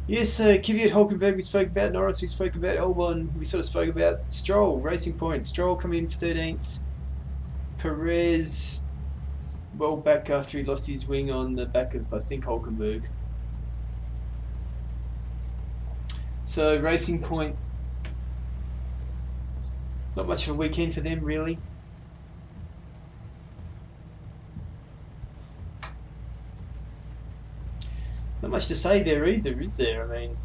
Yes, Kvyat, Hulkenberg we spoke about, Norris we spoke about, Albon we sort of spoke about, Stroll, Racing Point, Stroll coming in for 13th, Perez well back after he lost his wing on the back of, I think, Hulkenberg. So Racing Point, not much of a weekend for them really. Not much to say there either, is there? I mean,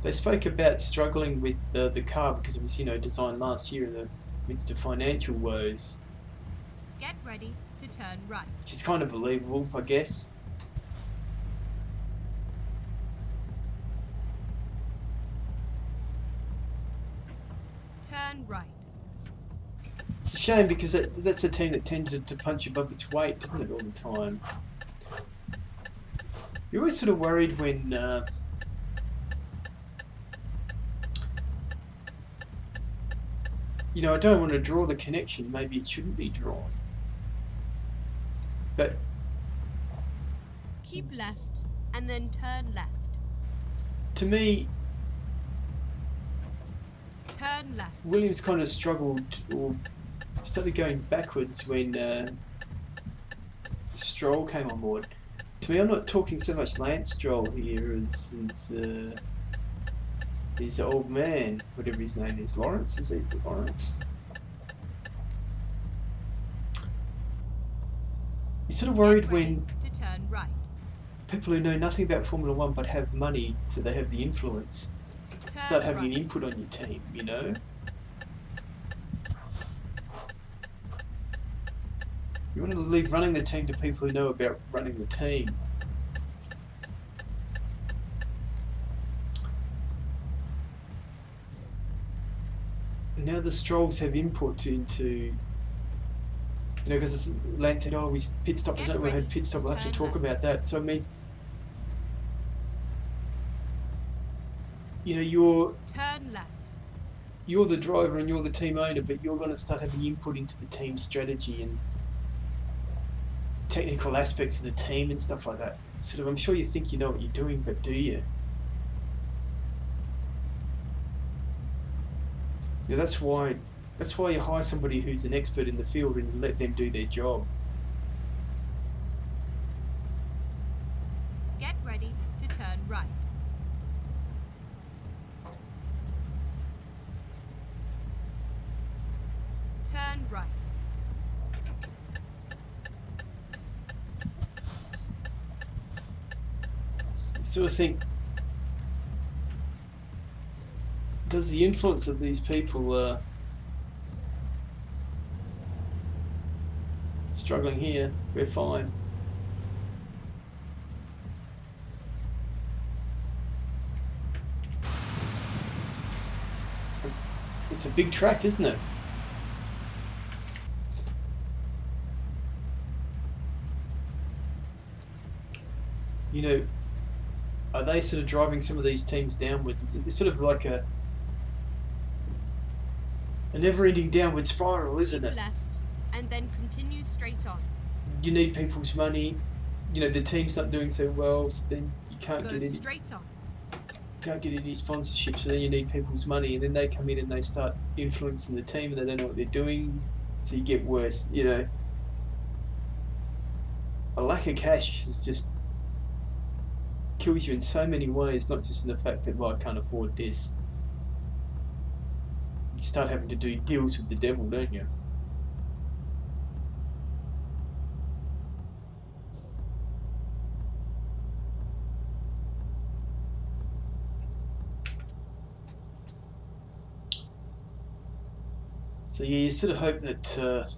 they spoke about struggling with the car because it was, designed last year in the midst of financial woes. Get ready to turn right. Which is kind of believable, I guess. Turn right. It's a shame because that's a team that tended to punch above its weight, doesn't it, all the time? You're always sort of worried when I don't want to draw the connection. Maybe it shouldn't be drawn. But Keep left and then turn left. to me, Turn left. Williams kind of struggled or started going backwards when Stroll came on board. To me, I'm not talking so much Lance Stroll here as his old man, whatever his name is. Lawrence, is it Lawrence? You're sort of worried when to turn right. people who know nothing about Formula One but have money, so they have the influence, start having an input on your team, you know? You want to leave running the team to people who know about running the team. Now the Strolls have input into, you know, because Lance said, oh, we pit stop, I don't know we had pit stop, we'll have to talk about that. So I mean, you know, turn left. You're the driver and you're the team owner, but you're going to start having input into the team strategy and technical aspects of the team and stuff like that. Sort of, I'm sure you think you know what you're doing, but do you? Yeah, that's why you hire somebody who's an expert in the field and let them do their job. Get ready to turn right. Turn right. Sort of think, does the influence of these people struggling here? We're fine. It's a big track, isn't it? You know, are they sort of driving some of these teams downwards? It's sort of like a never-ending downward spiral, isn't it? Left, and then continue straight on. You need people's money. You know, the team's not doing so well, so then you can't get any. Straight on. Can't get any sponsorship, so then you need people's money, and then they come in and they start influencing the team, and they don't know what they're doing, so you get worse. You know, a lack of cash is just kills you in so many ways, not just in the fact that, well, I can't afford this. You start having to do deals with the devil, don't you? So yeah, you sort of hope that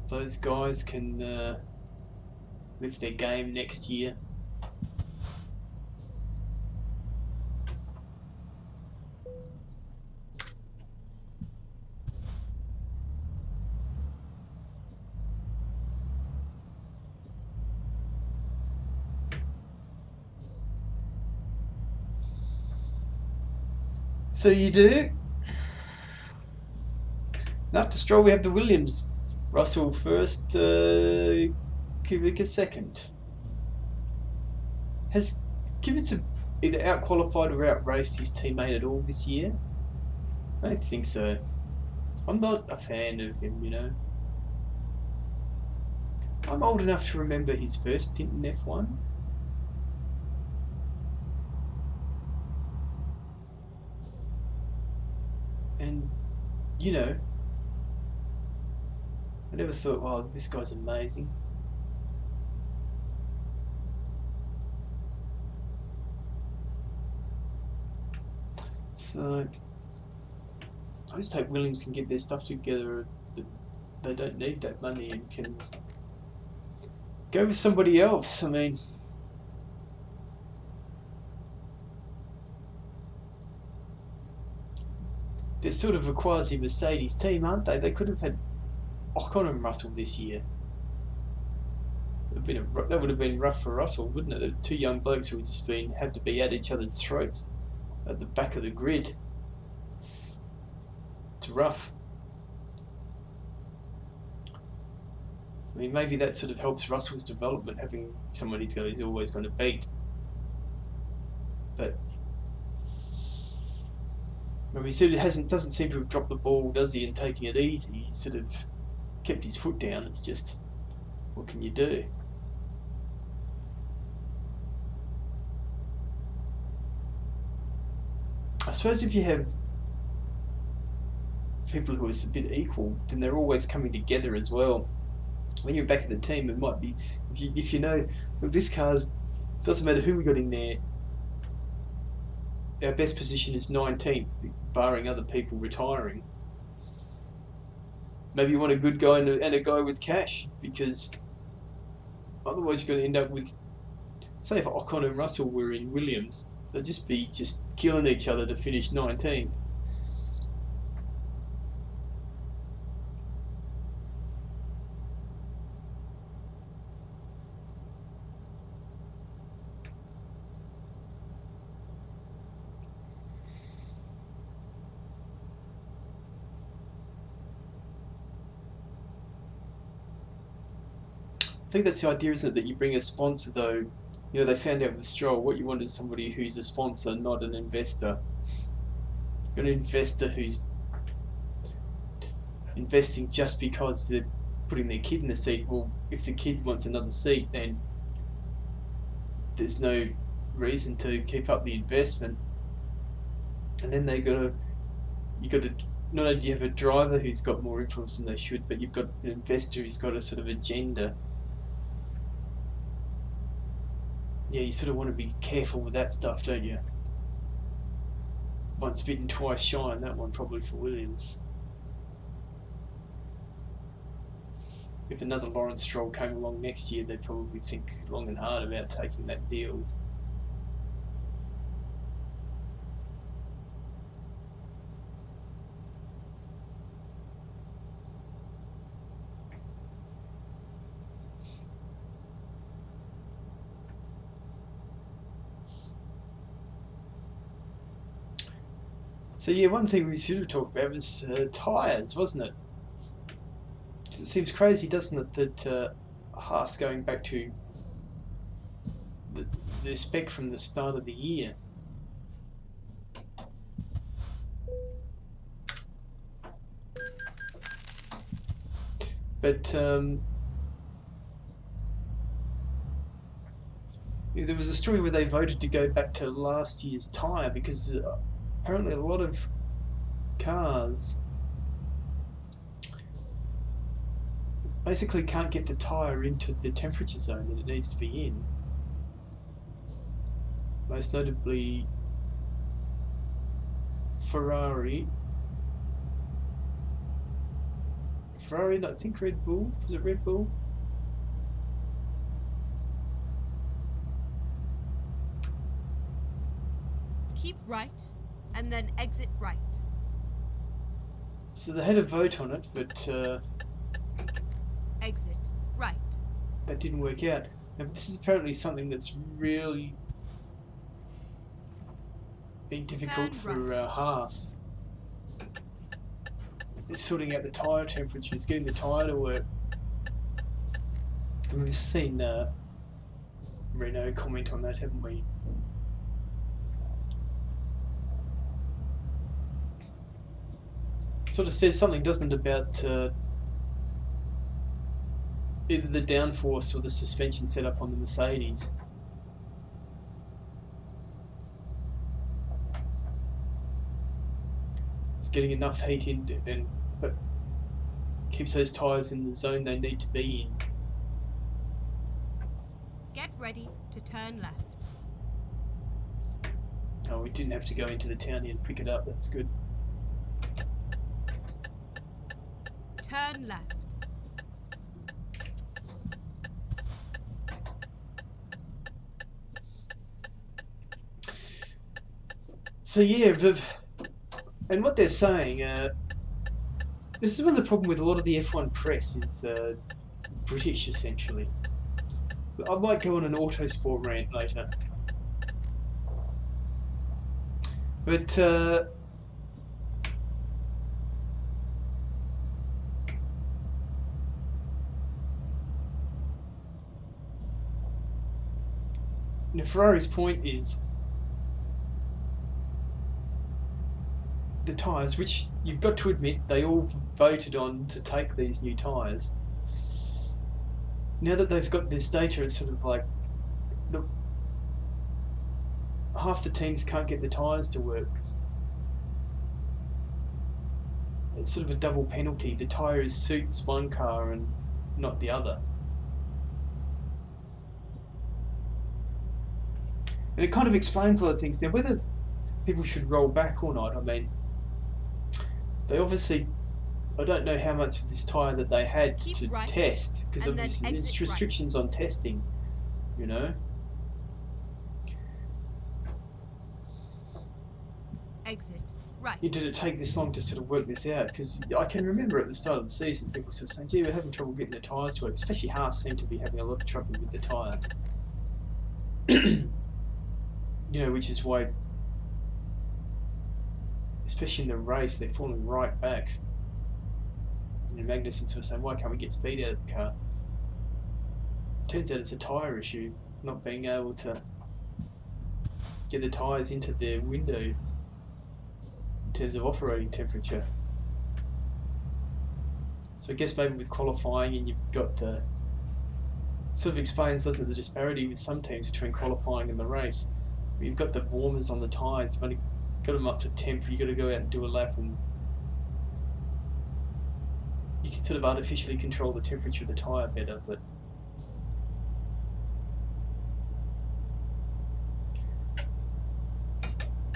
those guys can lift their game next year. So you do. And after Stroll, we have the Williams. Russell first, Kubica second. Has Kubica either out-qualified or out-raced his teammate at all this year? I don't think so. I'm not a fan of him, you know. I'm old enough to remember his first stint in F1. And, you know, I never thought, wow, this guy's amazing. So, I just hope Williams can get their stuff together, that they don't need that money and can go with somebody else. I mean, they're sort of a quasi-Mercedes team, aren't they? They could have had Ocon and Russell this year. That would have been rough for Russell, wouldn't it? There's two young blokes who had just had to be at each other's throats at the back of the grid. to rough. I mean, maybe that sort of helps Russell's development, having someone he's always going to beat. But I mean, he sort of doesn't seem to have dropped the ball, does he, in taking it easy. He's sort of kept his foot down. It's just, what can you do? I suppose if you have people who are a bit equal, then they're always coming together as well. When you're back of the team, it might be, if you know, well, this car's, doesn't matter who we got in there, our best position is 19th, barring other people retiring. Maybe you want a good guy and a guy with cash, because otherwise you're going to end up with, say if Ocon and Russell were in Williams, they'd just be killing each other to finish 19th. I think that's the idea, isn't it? That you bring a sponsor, though. You know, they found out with Stroll, what you want is somebody who's a sponsor, not an investor. You've got an investor who's investing just because they're putting their kid in the seat. Well, if the kid wants another seat, then there's no reason to keep up the investment. And then you got to not only do you have a driver who's got more influence than they should, but you've got an investor who's got a sort of agenda. Yeah, you sort of want to be careful with that stuff, don't you? Once bitten, twice shy, and that one probably for Williams. If another Lawrence Stroll came along next year, they'd probably think long and hard about taking that deal. So yeah, one thing we should have talked about was tyres, wasn't it? It seems crazy, doesn't it, that Haas going back to the spec from the start of the year. But there was a story where they voted to go back to last year's tyre because apparently a lot of cars basically can't get the tyre into the temperature zone that it needs to be in. Most notably Ferrari, I think Red Bull, was it Red Bull? Keep right and then exit right. So they had a vote on it, but Exit right. that didn't work out. Now, this is apparently something that's really been difficult for Haas. They're sorting out the tyre temperatures, getting the tyre to work. And we've seen Renault comment on that, haven't we? Sort of says something, doesn't it, about either the downforce or the suspension setup on the Mercedes. It's getting enough heat in, but keeps those tyres in the zone they need to be in. Get ready to turn left. Oh, we didn't have to go into the town here to pick it up, that's good. Turn left. So yeah, and what they're saying, this is one of the problem with a lot of the F1 press is British essentially. I might go on an Autosport rant later, but Ferrari's point is the tyres, which you've got to admit they all voted on to take these new tyres. Now that they've got this data, it's sort of like, look, half the teams can't get the tyres to work. It's sort of a double penalty. The tyre suits one car and not the other. And it kind of explains a lot of things. Now, whether people should roll back or not, I mean, they obviously, I don't know how much of this tyre that they had to test, because obviously there's restrictions on testing, you know. Exit right. Did it take this long to sort of work this out? Because I can remember at the start of the season, people sort of saying, gee, we're having trouble getting the tyres to work. Especially Haas seem to be having a lot of trouble with the tyre. You know, which is why, especially in the race, they're falling right back. And Magnussen sort of saying, why can't we get speed out of the car? Turns out it's a tyre issue, not being able to get the tyres into their window in terms of operating temperature. So I guess maybe with qualifying, and you've got the, sort of explains, doesn't it, the disparity with some teams between qualifying and the race. You've got the warmers on the tyres, you've only got them up to temp, you've got to go out and do a lap, and you can sort of artificially control the temperature of the tyre better, but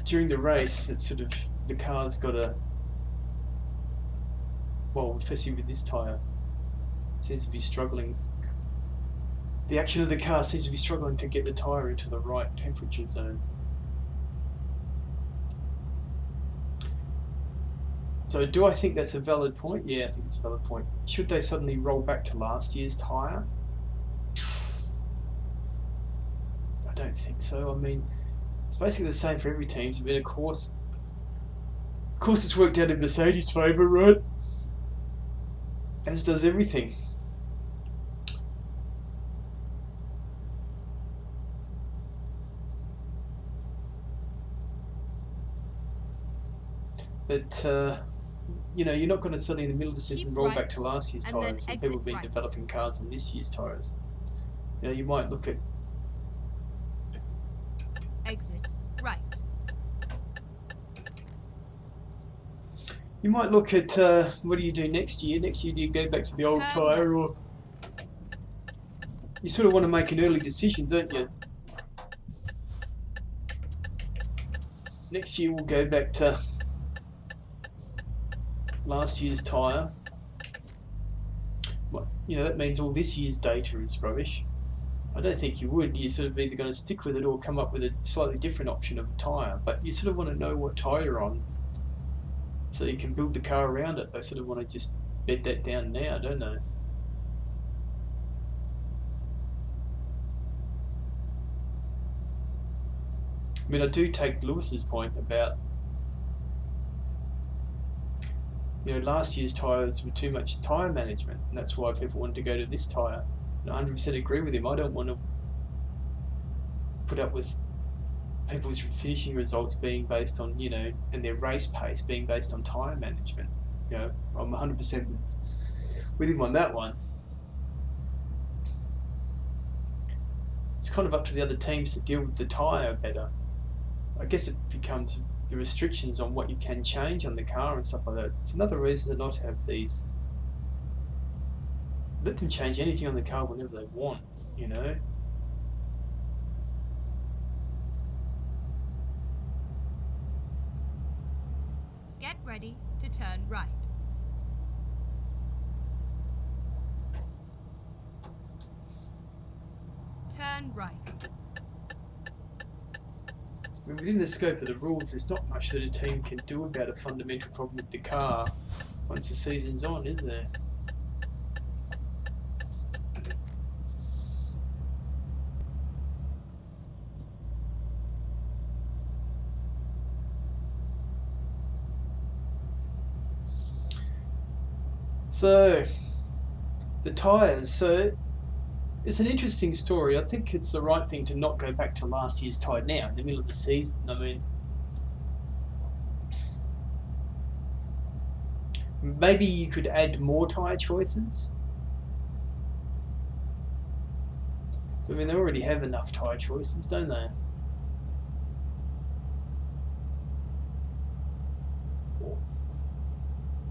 during the race, it's sort of, the car's got a, well, especially with this tyre, seems to be struggling. The action of the car seems to be struggling to get the tyre into the right temperature zone. So do I think that's a valid point? Yeah, I think it's a valid point. Should they suddenly roll back to last year's tyre? I don't think so. I mean, it's basically the same for every team. I mean, of course it's worked out in Mercedes' favour, right? As does everything. But, you know, you're not going to suddenly in the middle of the season roll back to last year's tyres when people have been developing cars on this year's tyres. You know, you might look at... Exit right. You might look at, what do you do next year? Next year do you go back to the old tyre, or... You sort of want to make an early decision, don't you? Next year we'll go back to last year's tyre. You know, that means all this year's data is rubbish. I don't think you would. You're sort of either going to stick with it or come up with a slightly different option of a tyre. But you sort of want to know what tyre you're on, so you can build the car around it. They sort of want to just bed that down now, don't they? I mean, I do take Lewis's point about, you know, last year's tyres were too much tyre management, and that's why people wanted to go to this tyre. And I 100% agree with him. I don't want to put up with people's finishing results being based on, you know, and their race pace being based on tyre management. You know, I'm 100% with him on that one. It's kind of up to the other teams to deal with the tyre better. I guess it becomes the restrictions on what you can change on the car and stuff like that. It's another reason to not have these. Let them change anything on the car whenever they want, you know. Get ready to turn right. Turn right. Within the scope of the rules, there's not much that a team can do about a fundamental problem with the car once the season's on, is there? So, the tyres. So, it's an interesting story. I think it's the right thing to not go back to last year's tyre now, in the middle of the season. I mean, maybe you could add more tyre choices. I mean, they already have enough tyre choices, don't they?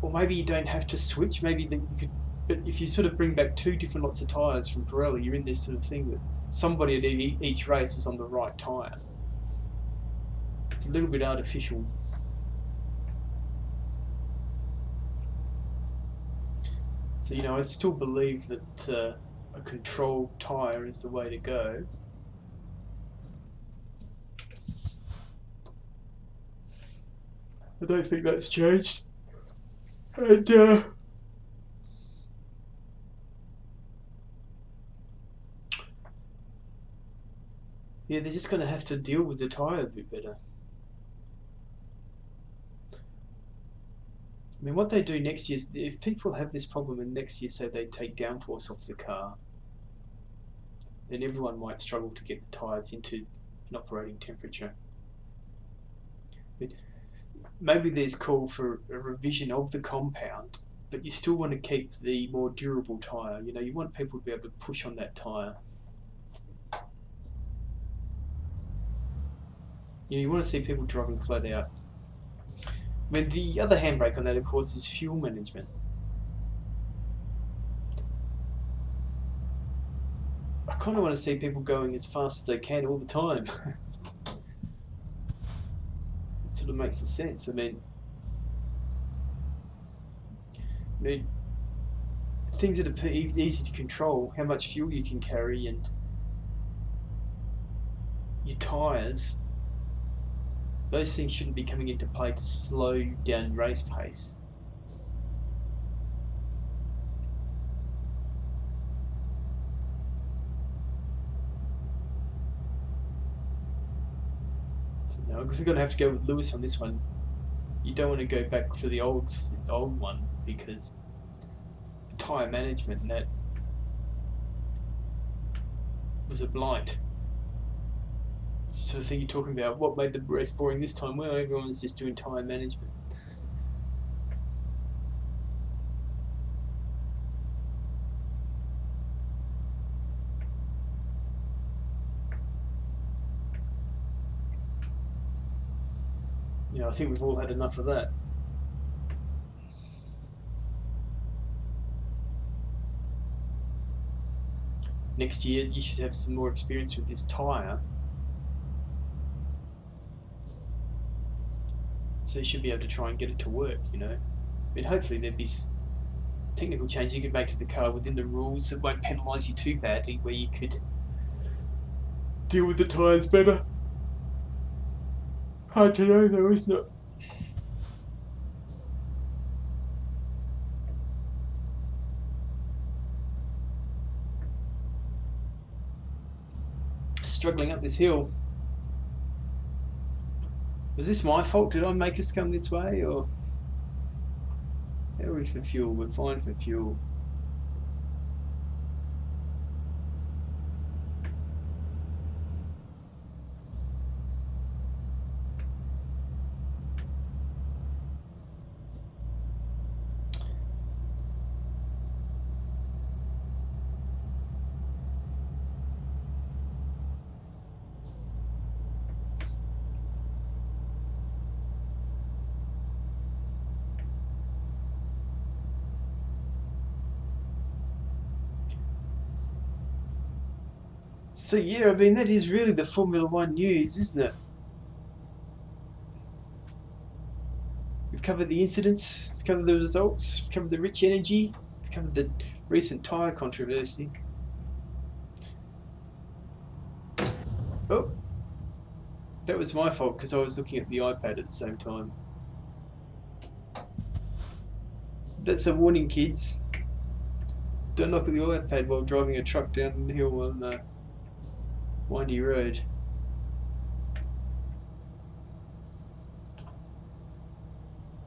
Or maybe you don't have to switch. Maybe that you could. But if you sort of bring back 2 different lots of tyres from Pirelli, you're in this sort of thing that somebody at each race is on the right tyre. It's a little bit artificial. So, you know, I still believe that a controlled tyre is the way to go. I don't think that's changed. And yeah, they're just going to have to deal with the tyre a bit better. I mean, what they do next year is, if people have this problem and next year say they take downforce off the car, then everyone might struggle to get the tyres into an operating temperature. But maybe there's call for a revision of the compound, but you still want to keep the more durable tyre. You know, you want people to be able to push on that tyre. You know, you want to see people driving flat out. I mean, the other handbrake on that, of course, is fuel management. I kind of want to see people going as fast as they can all the time. It sort of makes sense. I mean, things that are easy to control, how much fuel you can carry, and your tyres, those things shouldn't be coming into play to slow down race pace. So now I'm going to have to go with Lewis on this one. You don't want to go back to the old one, because tyre management and that was a blight. Sort of thing you're talking about. What made the race boring this time? Well, everyone was just doing tyre management. You know, I think we've all had enough of that. Next year, you should have some more experience with this tyre. So you should be able to try and get it to work, you know. I mean, hopefully there'd be technical changes you could make to the car within the rules that won't penalise you too badly, where you could deal with the tyres better. Hard to know though, isn't it? Struggling up this hill. Was this my fault? Did I make us come this way, or how are we for fuel? We're fine for fuel. So yeah, I mean, that is really the Formula One news, isn't it? We've covered the incidents, we've covered the results, we've covered the rich energy, we've covered the recent tyre controversy. Oh, that was my fault because I was looking at the iPad at the same time. That's a warning, kids. Don't look at the iPad while driving a truck down the hill on the windy road.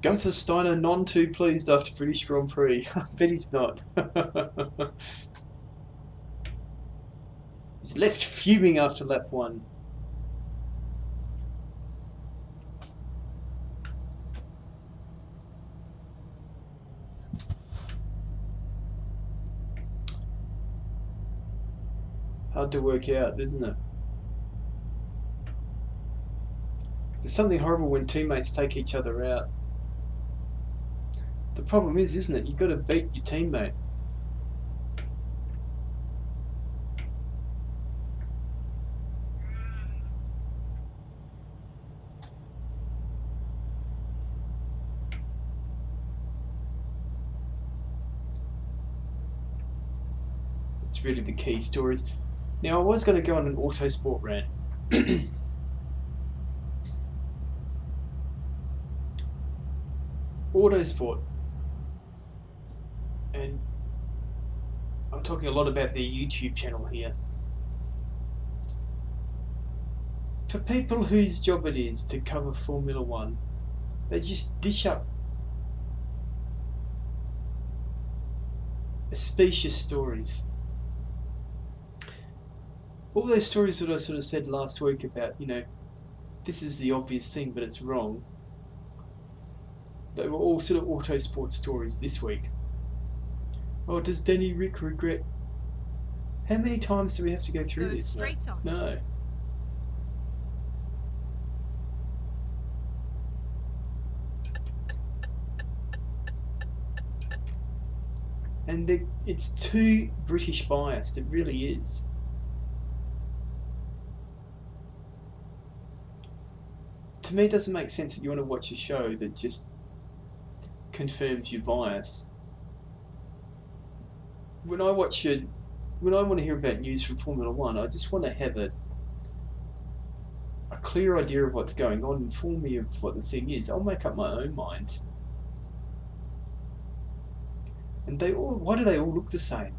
Gunther Steiner none too pleased after British Grand Prix. I bet he's not. He's left fuming after lap 1. Hard to work out, isn't it? There's something horrible when teammates take each other out. The problem is, isn't it? You've got to beat your teammate. That's really the key stories. Now, I was going to go on an Autosport rant. Autosport. And I'm talking a lot about their YouTube channel here. For people whose job it is to cover Formula One, they just dish up specious stories. All those stories that I sort of said last week about, you know, this is the obvious thing, but it's wrong. They were all sort of Autosport stories this week. Oh, does Danny Ric regret? How many times do we have to go through this, mate? Straight on. No. And it's too British biased, it really is. To me, it doesn't make sense that you want to watch a show that just confirms your bias. When I want to hear about news from Formula One, I just want to have a clear idea of what's going on, inform me of what the thing is. I'll make up my own mind. And why do they all look the same?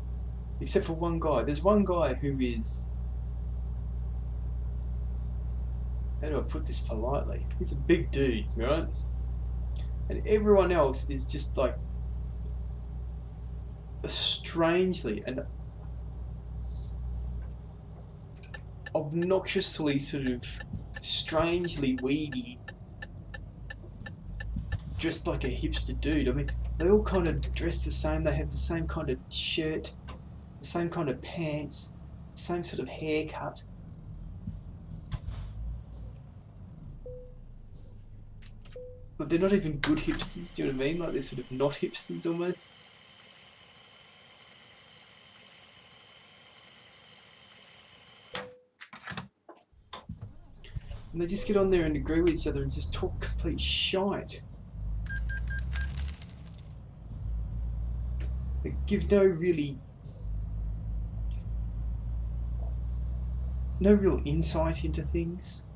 Except for one guy. There's one guy who is, how do I put this politely? He's a big dude, right? And everyone else is just like strangely and obnoxiously sort of strangely weedy, dressed like a hipster dude. I mean, they all kind of dress the same. They have the same kind of shirt, the same kind of pants, same sort of haircut. But they're not even good hipsters, do you know what I mean? Like they're sort of not hipsters almost. And they just get on there and agree with each other and just talk complete shite. They give no real insight into things.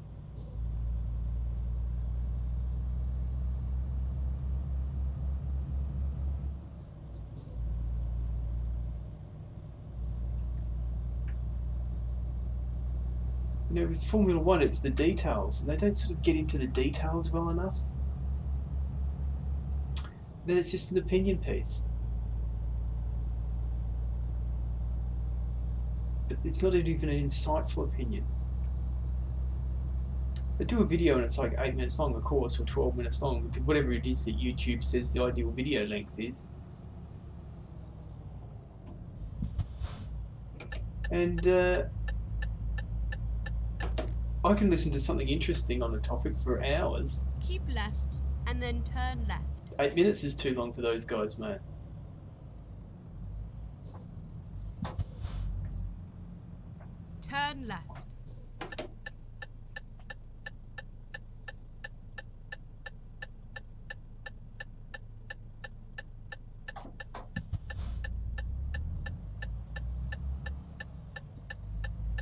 You know, with Formula One, it's the details, and they don't sort of get into the details well enough. Then it's just an opinion piece. But it's not even an insightful opinion. They do a video and it's like 8 minutes long, of course, or 12 minutes long, whatever it is that YouTube says the ideal video length is. And I can listen to something interesting on a topic for hours. Keep left and then turn left. 8 minutes is too long for those guys, mate. Turn left.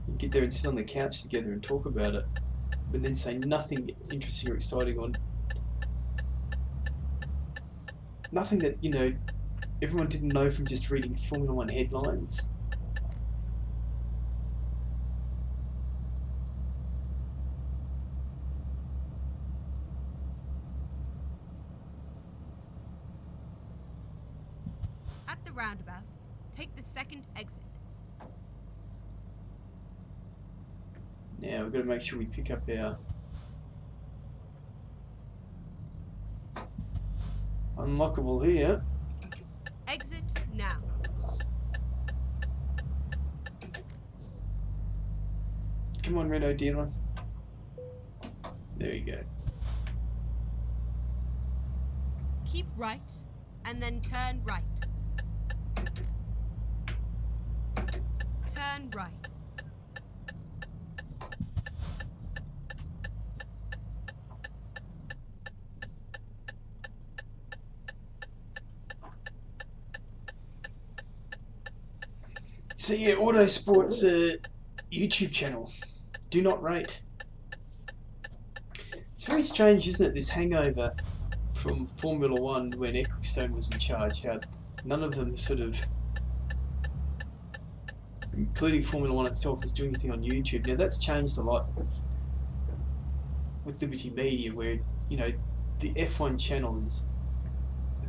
You get there and sit on the couch together and talk about it, but then say nothing interesting or exciting on nothing that, you know, everyone didn't know from just reading Formula One headlines. At the roundabout, take the second exit. Now we've got to make sure we pick up our unlockable here. Exit now. Come on, Renault dealer. There you go. Keep right, and then turn right. Turn right. So yeah, Autosport's YouTube channel. Do not rate. It's very strange, isn't it, this hangover from Formula One when Ecclestone was in charge, how none of them sort of, including Formula One itself, was doing anything on YouTube. Now that's changed a lot with Liberty Media, where, you know, the F1 channel is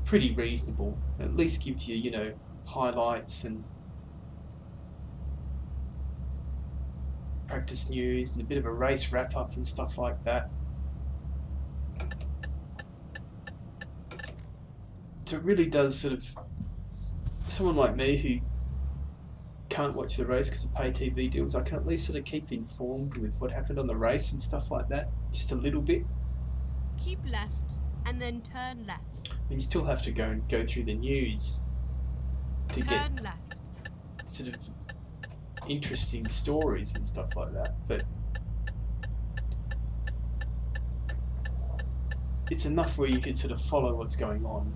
pretty reasonable. It at least gives you, you know, highlights and practice news and a bit of a race wrap up and stuff like that. So it really does sort of, someone like me who can't watch the race because of pay TV deals, I can at least sort of keep informed with what happened on the race and stuff like that, just a little bit. Keep left, and then turn left. And you still have to go through the news to Turn get left. sort of interesting stories and stuff like that, but it's enough where you can sort of follow what's going on.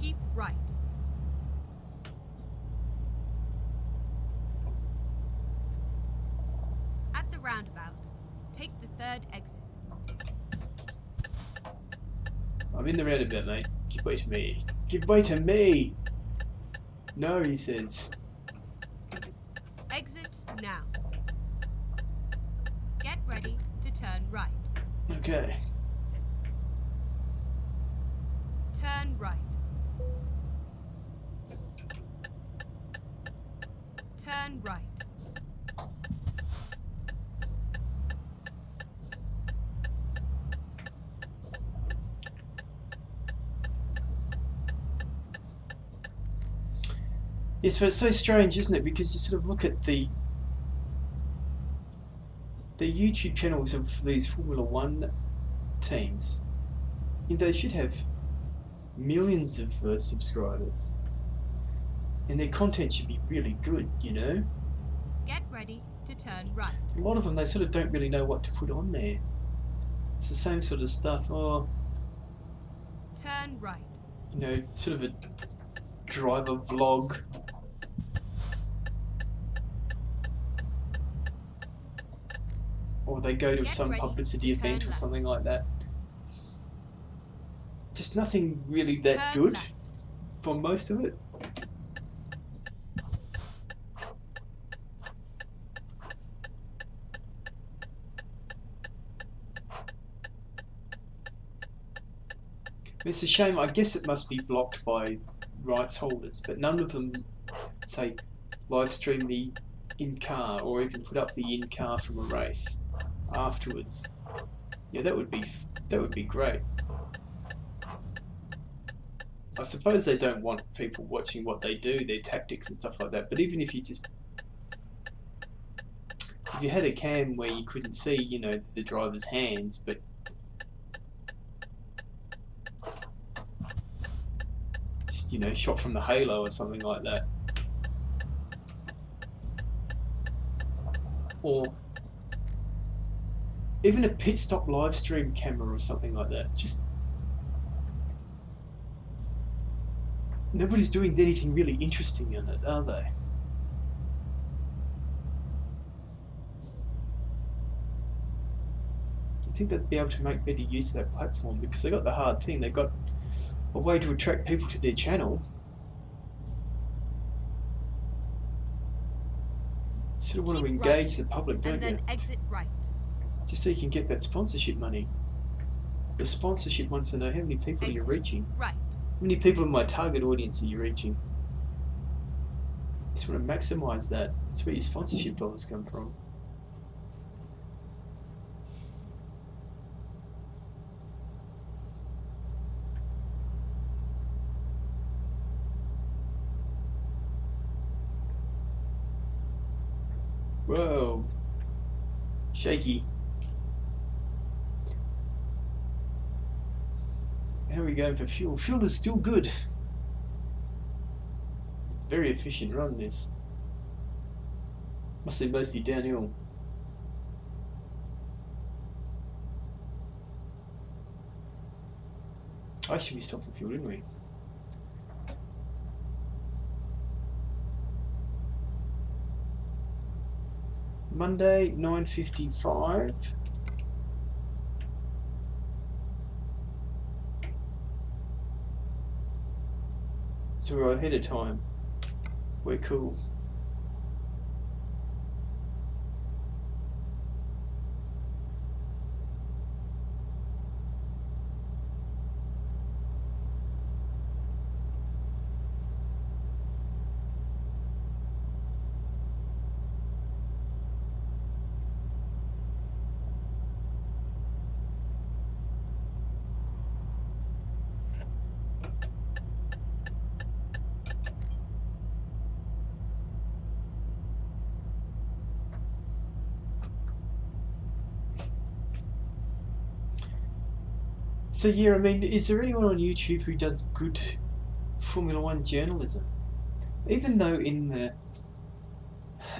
Keep right. At the roundabout, take the third exit. I'm in the roundabout, mate. Give way to me. Give way to me! No, he says. Exit now. Get ready to turn right. Okay. Turn right. Turn right. Yes, but it's so strange, isn't it? Because you sort of look at the YouTube channels of these Formula One teams. They should have millions of subscribers, and their content should be really good, you know? Get ready to turn right. A lot of them, they sort of don't really know what to put on there. It's the same sort of stuff. Oh, Turn right. you know, sort of a driver vlog. Or they go to Get some ready publicity to turn event or left. something like that. Just nothing really that Turn good left. for most of it. It's a shame. I guess it must be blocked by rights holders, but none of them, say, live stream the in-car or even put up the in-car from a race afterwards. Yeah, that would be great. I suppose they don't want people watching what they do, their tactics and stuff like that, but even if you had a cam where you couldn't see, you know, the driver's hands, but just, you know, shot from the halo or something like that. Or even a pit stop live stream camera or something like that. Just nobody's doing anything really interesting in it, are they? You think they'd be able to make better use of that platform, because they got the hard thing. They got a way to attract people to their channel. You sort of want to engage the public, don't And then you? exit right. Just so you can get that sponsorship money. The sponsorship wants to know how many people you're Exit reaching. right. How many people in my target audience are you reaching? Just want to maximize that. That's where your sponsorship dollars come from. Whoa. Shaky. How are we going for fuel? Fuel is still good. Very efficient run, this. Must be mostly downhill. I should be stopped for fuel, didn't we? Monday, 9:55. So we're ahead of time. We're cool. So yeah, I mean, is there anyone on YouTube who does good Formula One journalism? Even though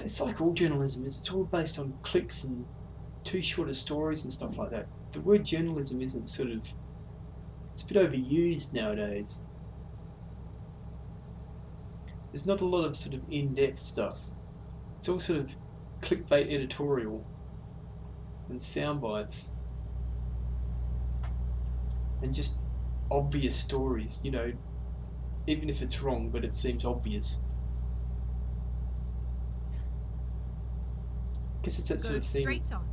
it's like all journalism is, it's all based on clicks and too short of stories and stuff like that. The word journalism isn't sort of, it's a bit overused nowadays. There's not a lot of sort of in-depth stuff. It's all sort of clickbait editorial and sound bites and just obvious stories, you know, even if it's wrong, but it seems obvious. I guess it's that sort Go of thing. straight on.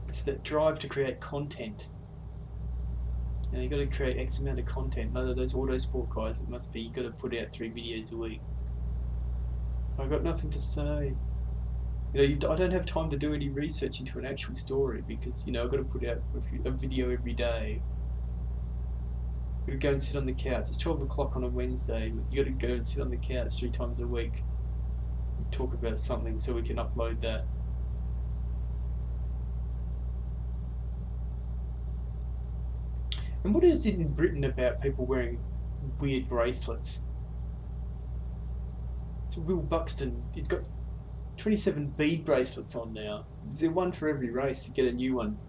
It's that drive to create content. Now you've got to create X amount of content. None of those autosport guys, it must be, you've got to put out 3 videos a week. I've got nothing to say. You know, I don't have time to do any research into an actual story because, you know, I've got to put out a video every day. I've got to go and sit on the couch. It's 12 o'clock on a Wednesday. You've got to go and sit on the couch 3 times a week and talk about something so we can upload that. And what is it in Britain about people wearing weird bracelets? So Will Buxton, he's got 27 bead bracelets on now. Is there one for every race to get a new one?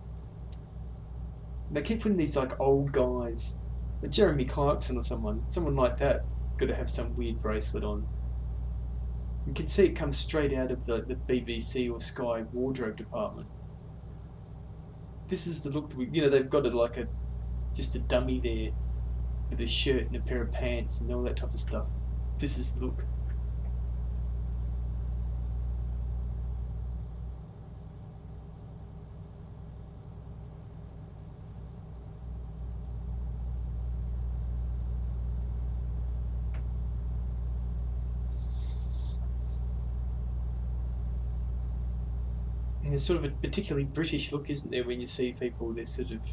They keep putting these like old guys, like Jeremy Clarkson or someone like that, got to have some weird bracelet on. You can see it comes straight out of the BBC or Sky wardrobe department. This is the look that you know, they've got it like just a dummy there with a shirt and a pair of pants and all that type of stuff. This is the look. And there's sort of a particularly British look, isn't there, when you see people, they're sort of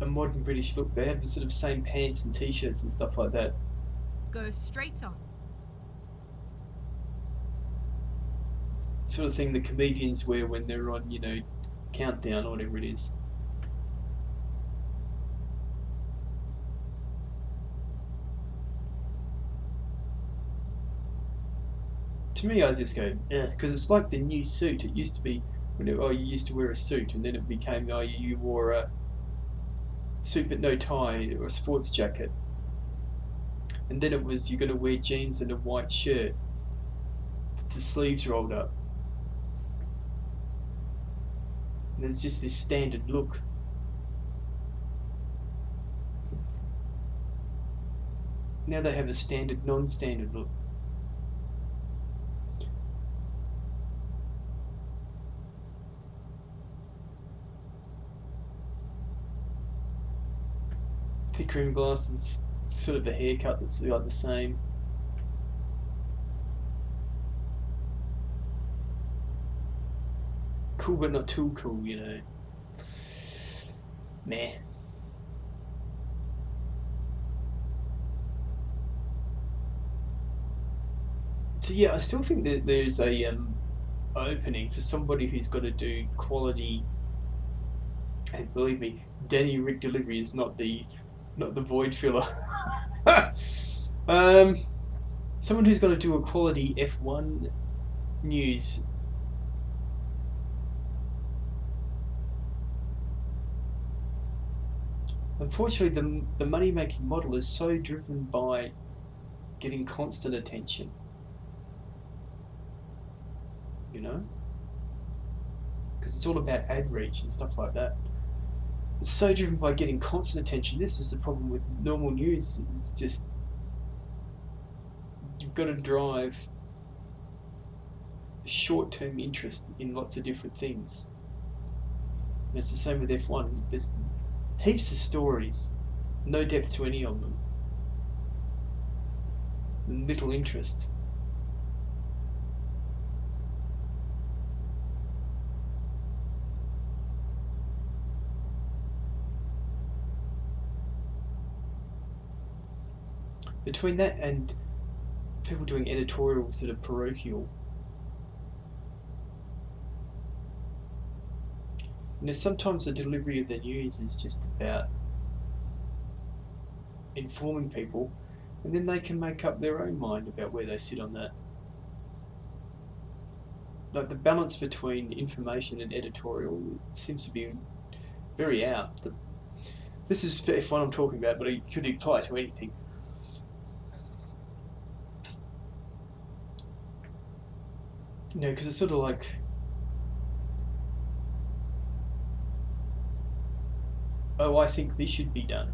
a modern British look. They have the sort of same pants and t-shirts and stuff like that. Go straight on. Sort of thing the comedians wear when they're on, you know, Countdown or whatever it is. To me, I just go, because it's like the new suit. It used to be, you used to wear a suit, and then it became, you wore a suit but no tie or a sports jacket. And then it was, you're going to wear jeans and a white shirt with the sleeves rolled up. And there's just this standard look. Now they have a standard, non-standard look. thick rim glasses, sort of a haircut that's like the same. Cool but not too cool, you know. Meh. So yeah, I still think that there's a opening for somebody who's got to do quality. And believe me, Danny Ric Delivery is not the void filler. Someone who's got to do a quality F1 news. Unfortunately, the money-making model is so driven by getting constant attention. You know? Because it's all about ad reach and stuff like that. It's so driven by getting constant attention. This is the problem with normal news. It's just you've got to drive short-term interest in lots of different things. And it's the same with F1. There's heaps of stories, no depth to any of them, and little interest. Between that and people doing editorials that are parochial, you know, sometimes the delivery of the news is just about informing people, and then they can make up their own mind about where they sit on that. Like the balance between information and editorial seems to be very out. This is F1 I'm talking about, but it could apply to anything. You know, because it's sort of like, oh, I think this should be done.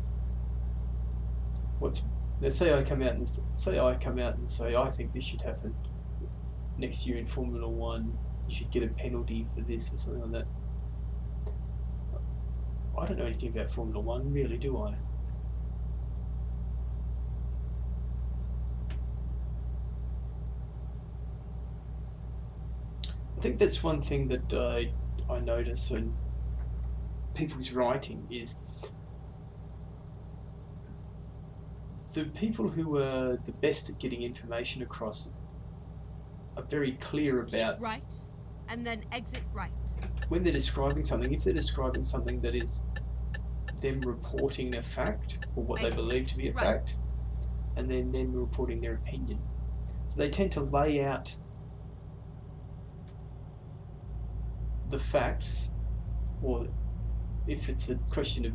Let's say I come out and say I think this should happen next year in Formula One. You should get a penalty for this or something like that. I don't know anything about Formula One, really, do I? I think that's one thing that I notice in people's writing is the people who are the best at getting information across are very clear about keep right and then exit right. When they're describing something, if they're describing something that is them reporting a fact or what they believe to be a fact, and then them reporting their opinion. So they tend to lay out the facts, or if it's a question of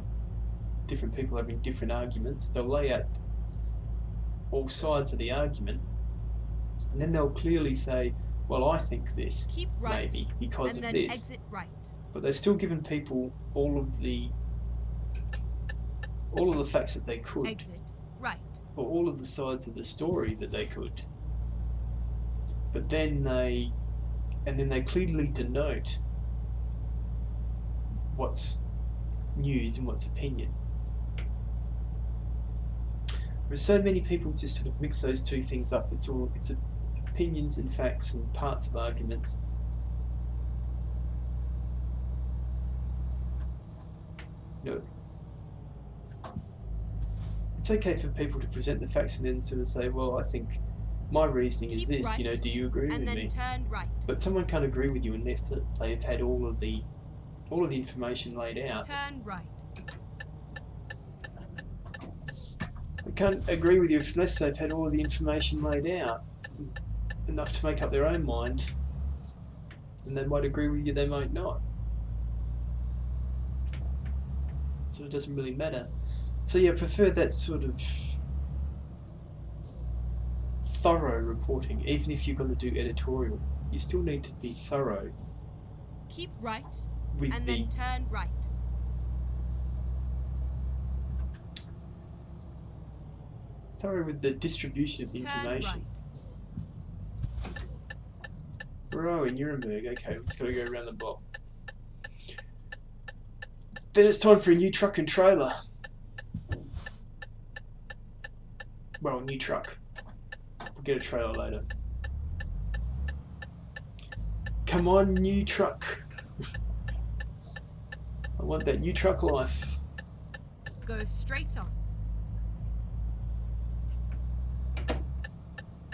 different people having different arguments, they'll lay out all sides of the argument, and then they'll clearly say, well, I think this, keep right, maybe because and of then this. Exit right. But they've still given people all of the facts that they could. Exit right. Or all of the sides of the story that they could. But then they clearly denote what's news and what's opinion. Whereas so many people just sort of mix those two things up. It's opinions and facts and parts of arguments. You know, it's okay for people to present the facts and then sort of say, well, I think my reasoning is this, you know, do you agree with me? Turn right. But someone can't agree with you unless they've had all of the information laid out. Turn right. They can't agree with you unless they've had all of the information laid out, enough to make up their own mind. And they might agree with you, they might not. So it doesn't really matter. So yeah, I prefer that sort of thorough reporting. Even if you're going to do editorial, you still need to be thorough. Keep right, with and then turn right. Thorough with the distribution of information. Right. We're in Nuremberg. Okay, we've just got to go around the block. Then it's time for a new truck and trailer. Well, new truck. We'll get a trailer later. Come on, new truck. I want that new truck life. Go straight on.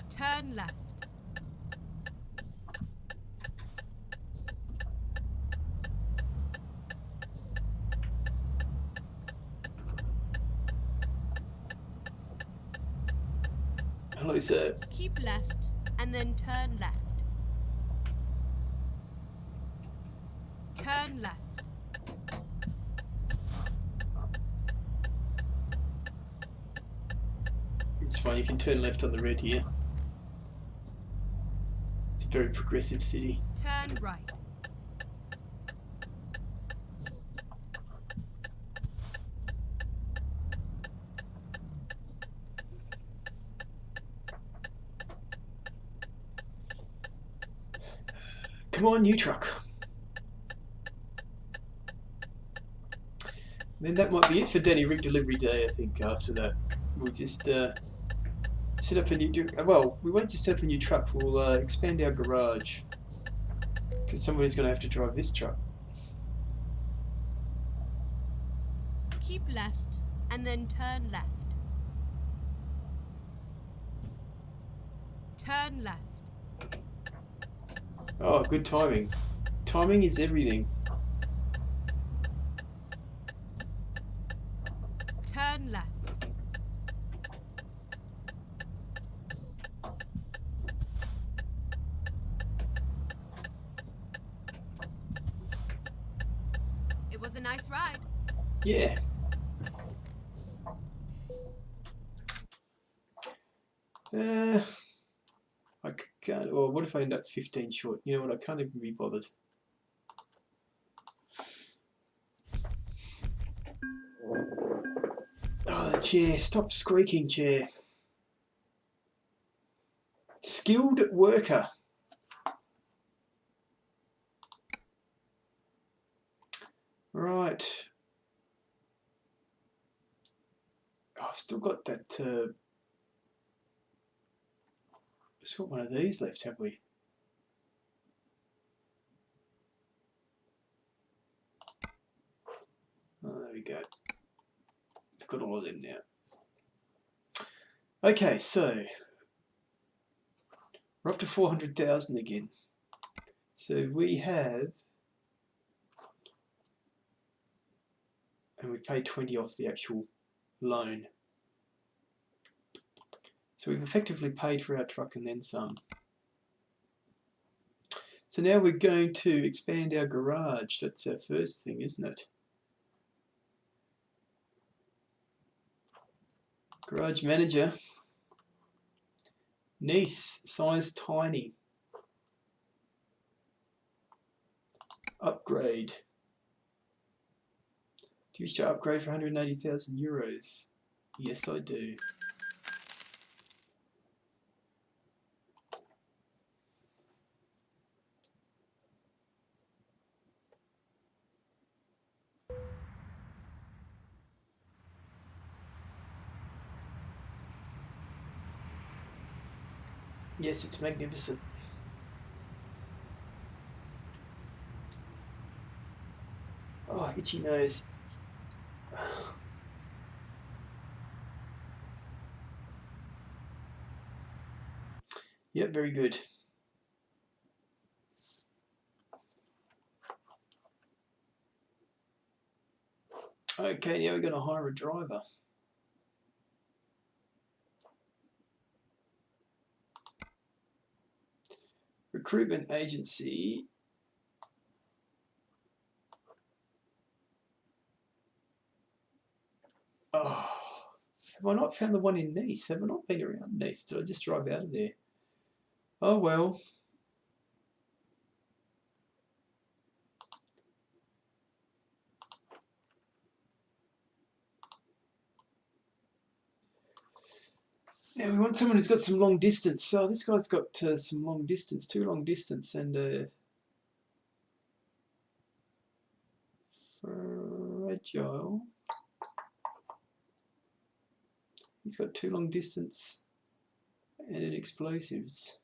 Turn left. Hello, sir. Keep left and then turn left. Turn left. It's fine, you can turn left on the red here. It's a very progressive city. Turn right. Come on, new truck. Then that might be it for Danny Ric Delivery Day, I think. After that, we'll just set up a new... Well, we won't just set up a new truck. We'll expand our garage. Because somebody's going to have to drive this truck. Keep left and then turn left. Turn left. Oh, good timing. Timing is everything. Turn left. It was a nice ride. Yeah. I can't... Well, what if I end up 15 short? You know what? I can't even be bothered. Oh, the chair. Stop squeaking, chair. Skilled worker. Right. Oh, I've still got that... Just got one of these left, have we? Oh, there we go. I've got all of them now. Okay, so we're up to 400,000 again. So we have, and we've paid 20 off the actual loan. So we've effectively paid for our truck and then some. So now we're going to expand our garage. That's our first thing, isn't it? Garage manager. Niece, size tiny. Upgrade. Do you wish to upgrade for 180,000 euros? Yes, I do. Yes, it's magnificent. Oh, itchy nose. Yep, very good. Okay, now we're going to hire a driver. Recruitment agency. Oh, have I not found the one in Nice? Have I not been around Nice? Did I just drive out of there? Oh well. Now we want someone who's got some long distance. So this guy's got some long distance, too long distance, and fragile. He's got 2 long distance and an explosives.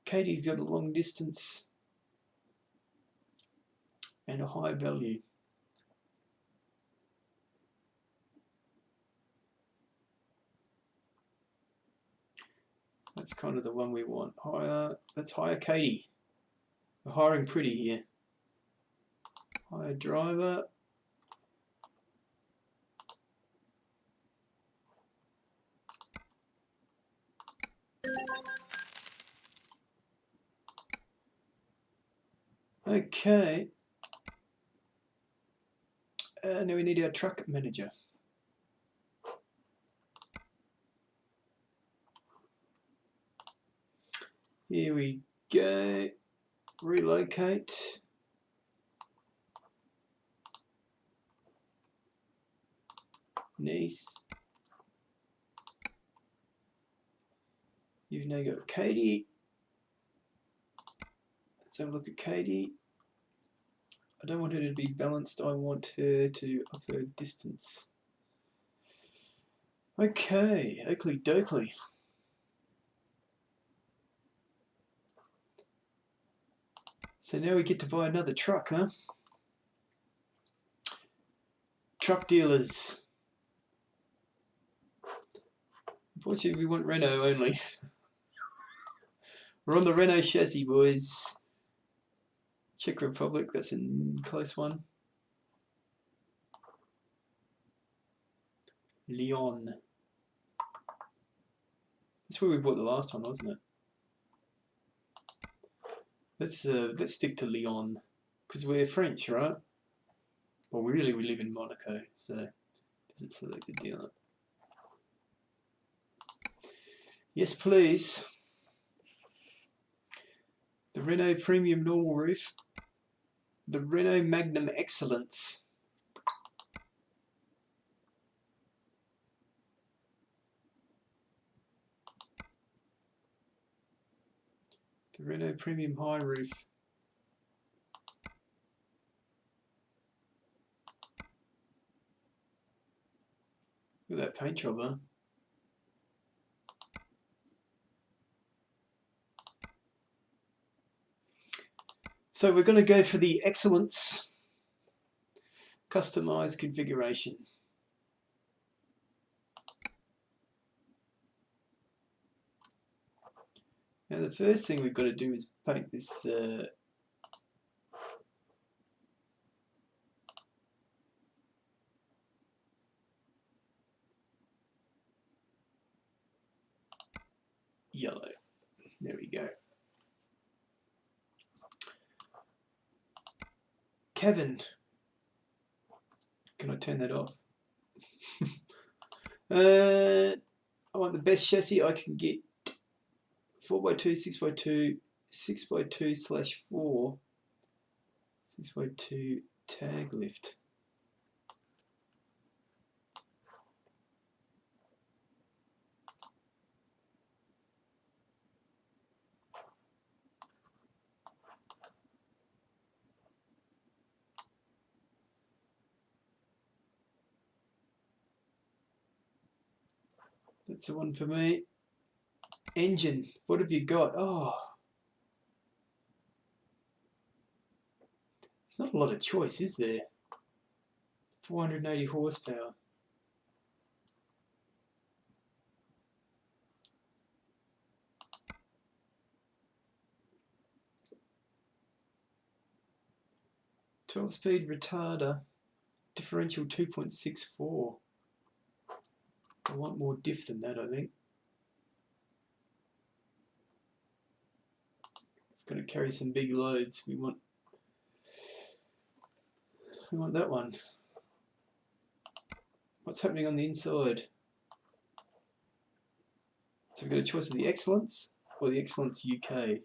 Katie's got a long distance and a high value. That's kind of the one we want. Hire, let's hire Katie. We're hiring pretty here. Hire driver. Okay. Now we need our truck manager. Here we go. Relocate. Nice. You've now got Katie. Let's have a look at Katie. I don't want her to be balanced. I want her to up her distance. Okay, oakley dokley. So now we get to buy another truck, huh? Truck dealers. Unfortunately, we want Renault only. We're on the Renault chassis, boys. Czech Republic, that's a close one. Lyon. That's where we bought the last one, wasn't it? Let's stick to Lyon, because we're French, right? Well, really, we live in Monaco, so does it select the dealer? Yes, please. The Renault Premium Normal Roof. The Renault Magnum Excellence. The Renault Premium High Roof. Look at that paint job, huh? So we're going to go for the Excellence Customized Configuration. Now the first thing we've got to do is paint this yellow. There we go. Kevin, can I turn that off? I want the best chassis I can get. 4x2, 6x2, 6x2/4, 6x2 tag lift. That's the one for me. Engine, what have you got? Oh, there's not a lot of choice, is there? 480 horsepower. Twelve-speed retarder, differential 2.64. I want more diff than that, I think. Going to carry some big loads. We want that one. What's happening on the inside? So we've got a choice of the Excellence or the Excellence UK.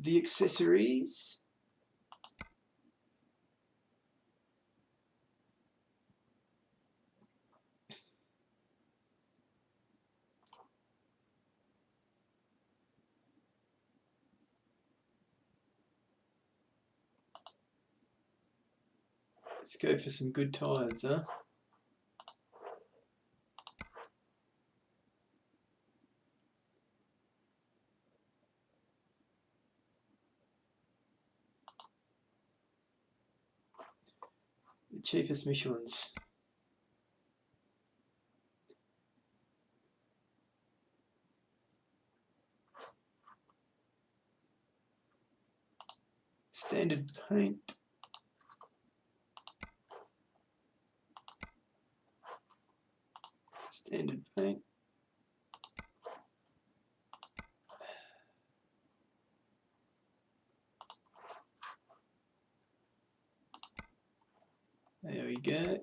The accessories. Let's go for some good tyres, huh? The cheapest Michelins. Standard paint. Standard paint. There we go.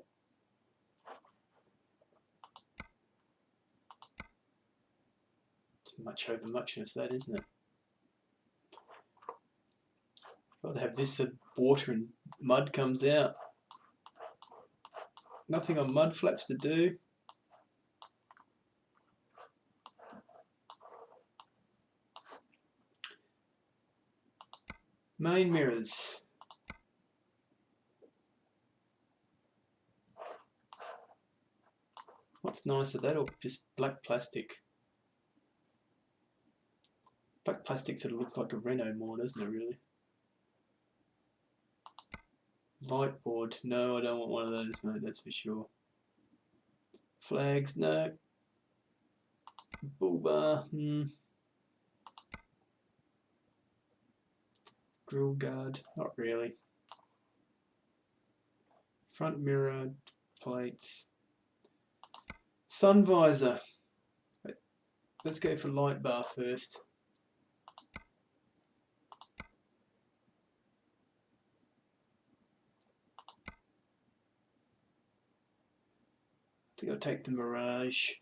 It's much over muchness, that, isn't it? I'd rather have this so water and mud comes out. Nothing on mud flaps to do. Main mirrors. What's nicer, that or just black plastic? Black plastic sort of looks like a Renault more, doesn't it, really? Light board. No, I don't want one of those, mate, that's for sure. Flags, no. Bull bar, Grill guard, not really. Front mirror, plates. Sun visor. Let's go for light bar first. I think I'll take the Mirage.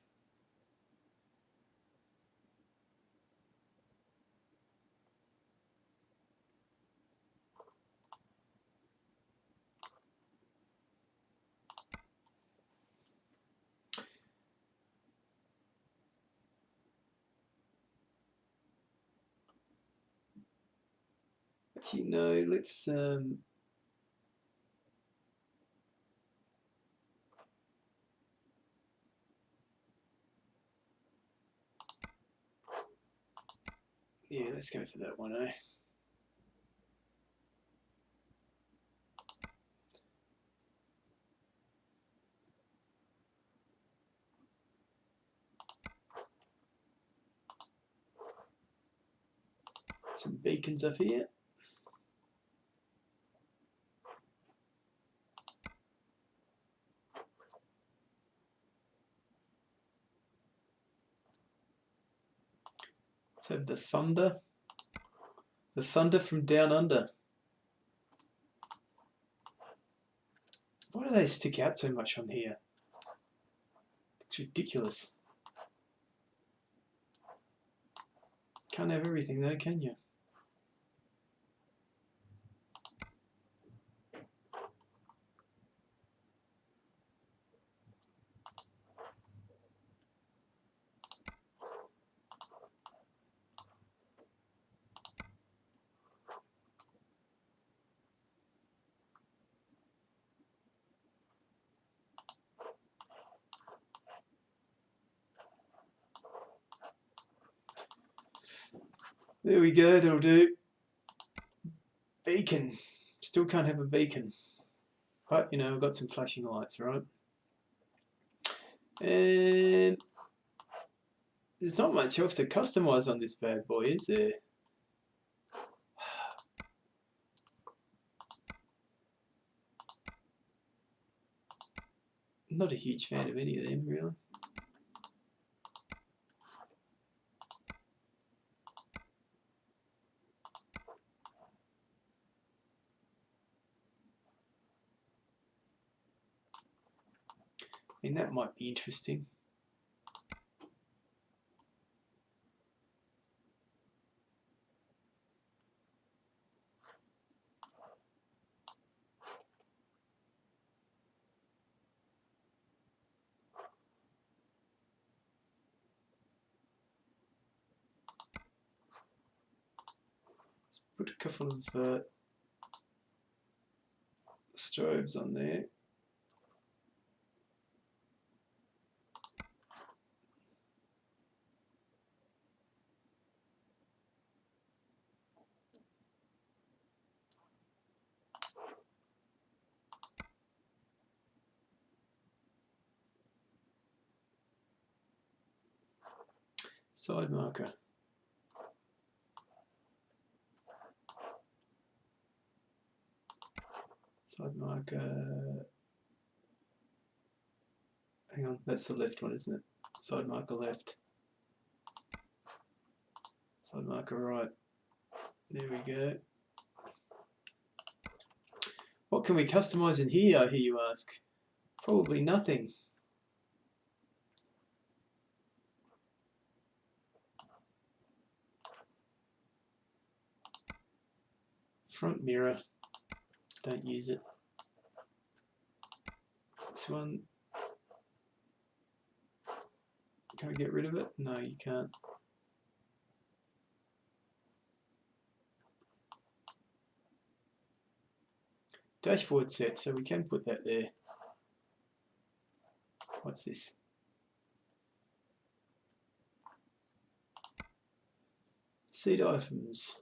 Actually, no, let's yeah, let's go for that one, eh? Some beacons up here. Let's have the Thunder. The Thunder from Down Under. Why do they stick out so much on here? It's ridiculous. Can't have everything though, can you? There we go, that'll do. Beacon. Still can't have a beacon. But, you know, I've got some flashing lights, right? And there's not much else to customise on this bad boy, is there? Not a huge fan of any of them, really. I mean, that might be interesting. Let's put a couple of strobes on there. Side marker. Side marker. Hang on, that's the left one, isn't it? Side marker left. Side marker right. There we go. What can we customize in here, I hear you ask? Probably nothing. Front mirror. Don't use it. This one. Can I get rid of it? No, you can't. Dashboard set, so we can put that there. What's this? Seat items.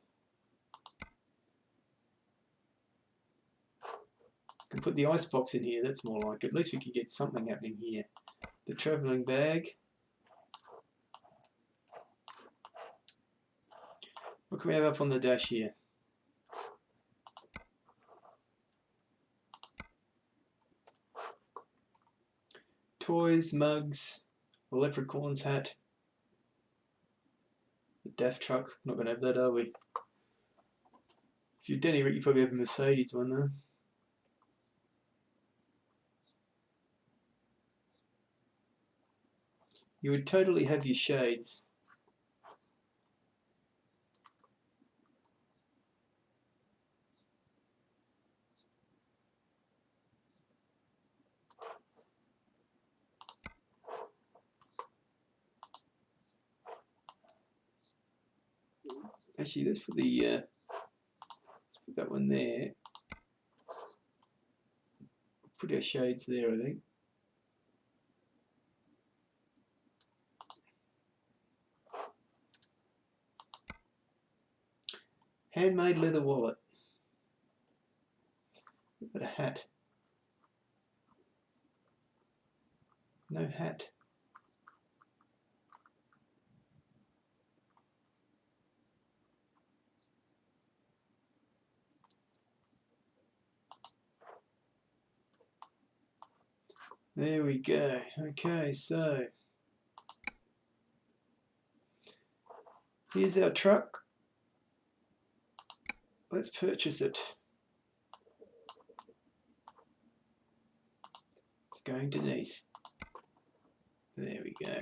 Can put the icebox in here, that's more like it. At least we can get something happening here. The travelling bag. What can we have up on the dash here? Toys, mugs, a leprechaun's hat. The Daft truck. Not going to have that, are we? If you're Danny Ric, you probably have a Mercedes one though. You would totally have your shades. Actually, let's put that one there. Put our shades there, I think. Handmade leather wallet. What about a hat? No hat. There we go. Okay, so here's our truck. Let's purchase it. It's going to Nice. There we go.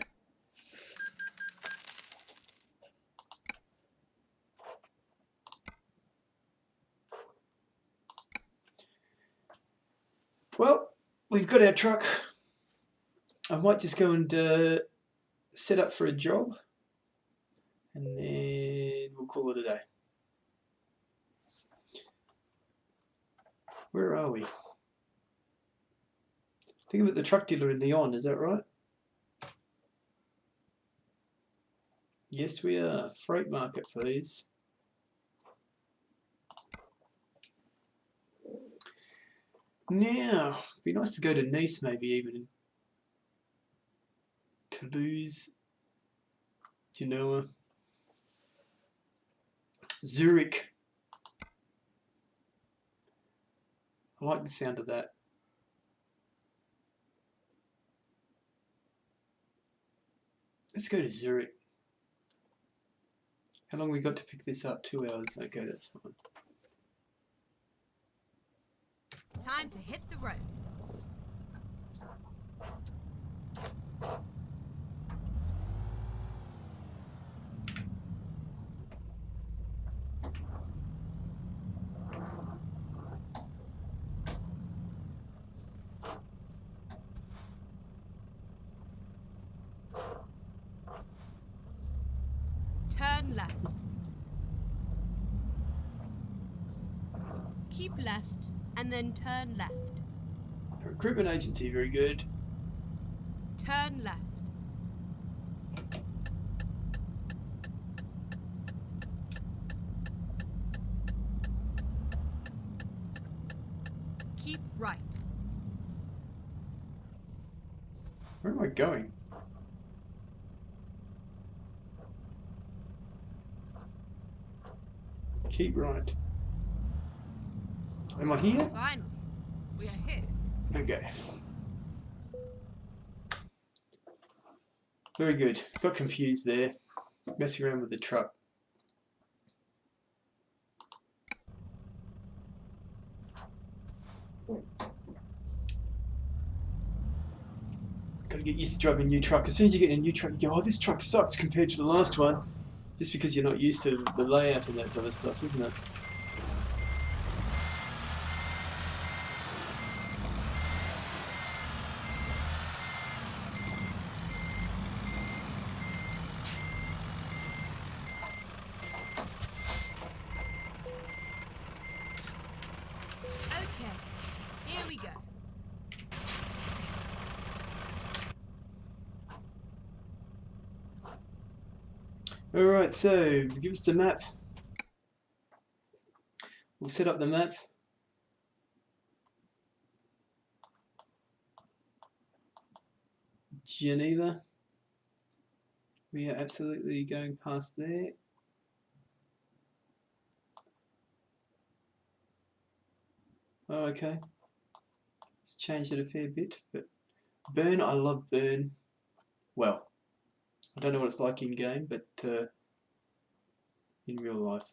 Well, we've got our truck. I might just go and set up for a job, and then we'll call it a day. Where are we? I think I'm at the truck dealer in Lyon, is that right? Yes, we are. Freight market, please. Now, it'd be nice to go to Nice, maybe even Toulouse, Genoa, Zurich. I like the sound of that. Let's go to Zurich. How long we got to pick this up? 2 hours. Okay, that's fine. Time to hit the road. Turn left. Keep left and then turn left. Recruitment agency, very good. Turn left. Keep right. Where am I going? Keep right. Am I here? Finally, we are here. Okay. Very good. Got confused there. Messing around with the truck. Got to get used to driving a new truck. As soon as you get in a new truck, you go, oh, this truck sucks compared to the last one. Just because you're not used to the layout and that kind of stuff, isn't it? Okay, here we go. Alright, so give us the map. We'll set up the map. Geneva. We are absolutely going past there. Oh, okay. Let's change it a fair bit. But Bern, I love Bern. Well, I don't know what it's like in game, but in real life.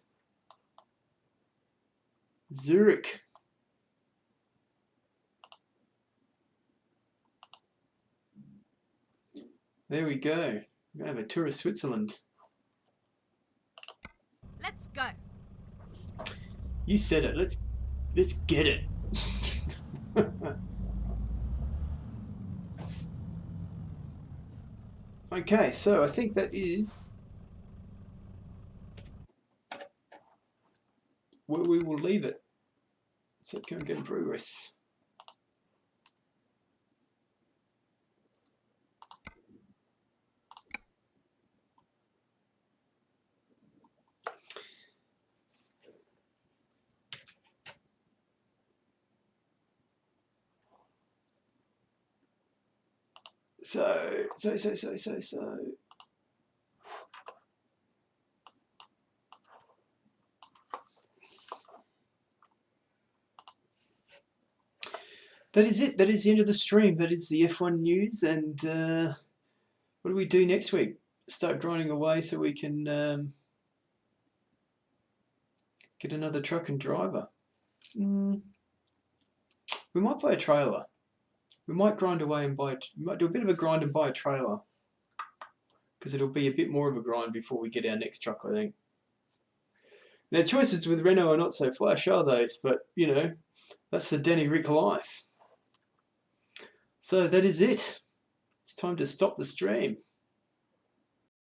Zurich. There we go. We're going to have a tour of Switzerland. Let's go. You said it. Let's get it. Okay, so I think that is where we will leave it. So can we get progress? So. That is it. That is the end of the stream. That is the F1 news. And what do we do next week? Start grinding away so we can get another truck and driver. We might buy a trailer. We might grind away and buy. We might do a bit of a grind and buy a trailer, because it'll be a bit more of a grind before we get our next truck, I think. Now, choices with Renault are not so flash, are they? But you know, that's the Danny Ric life. So that is it. It's time to stop the stream.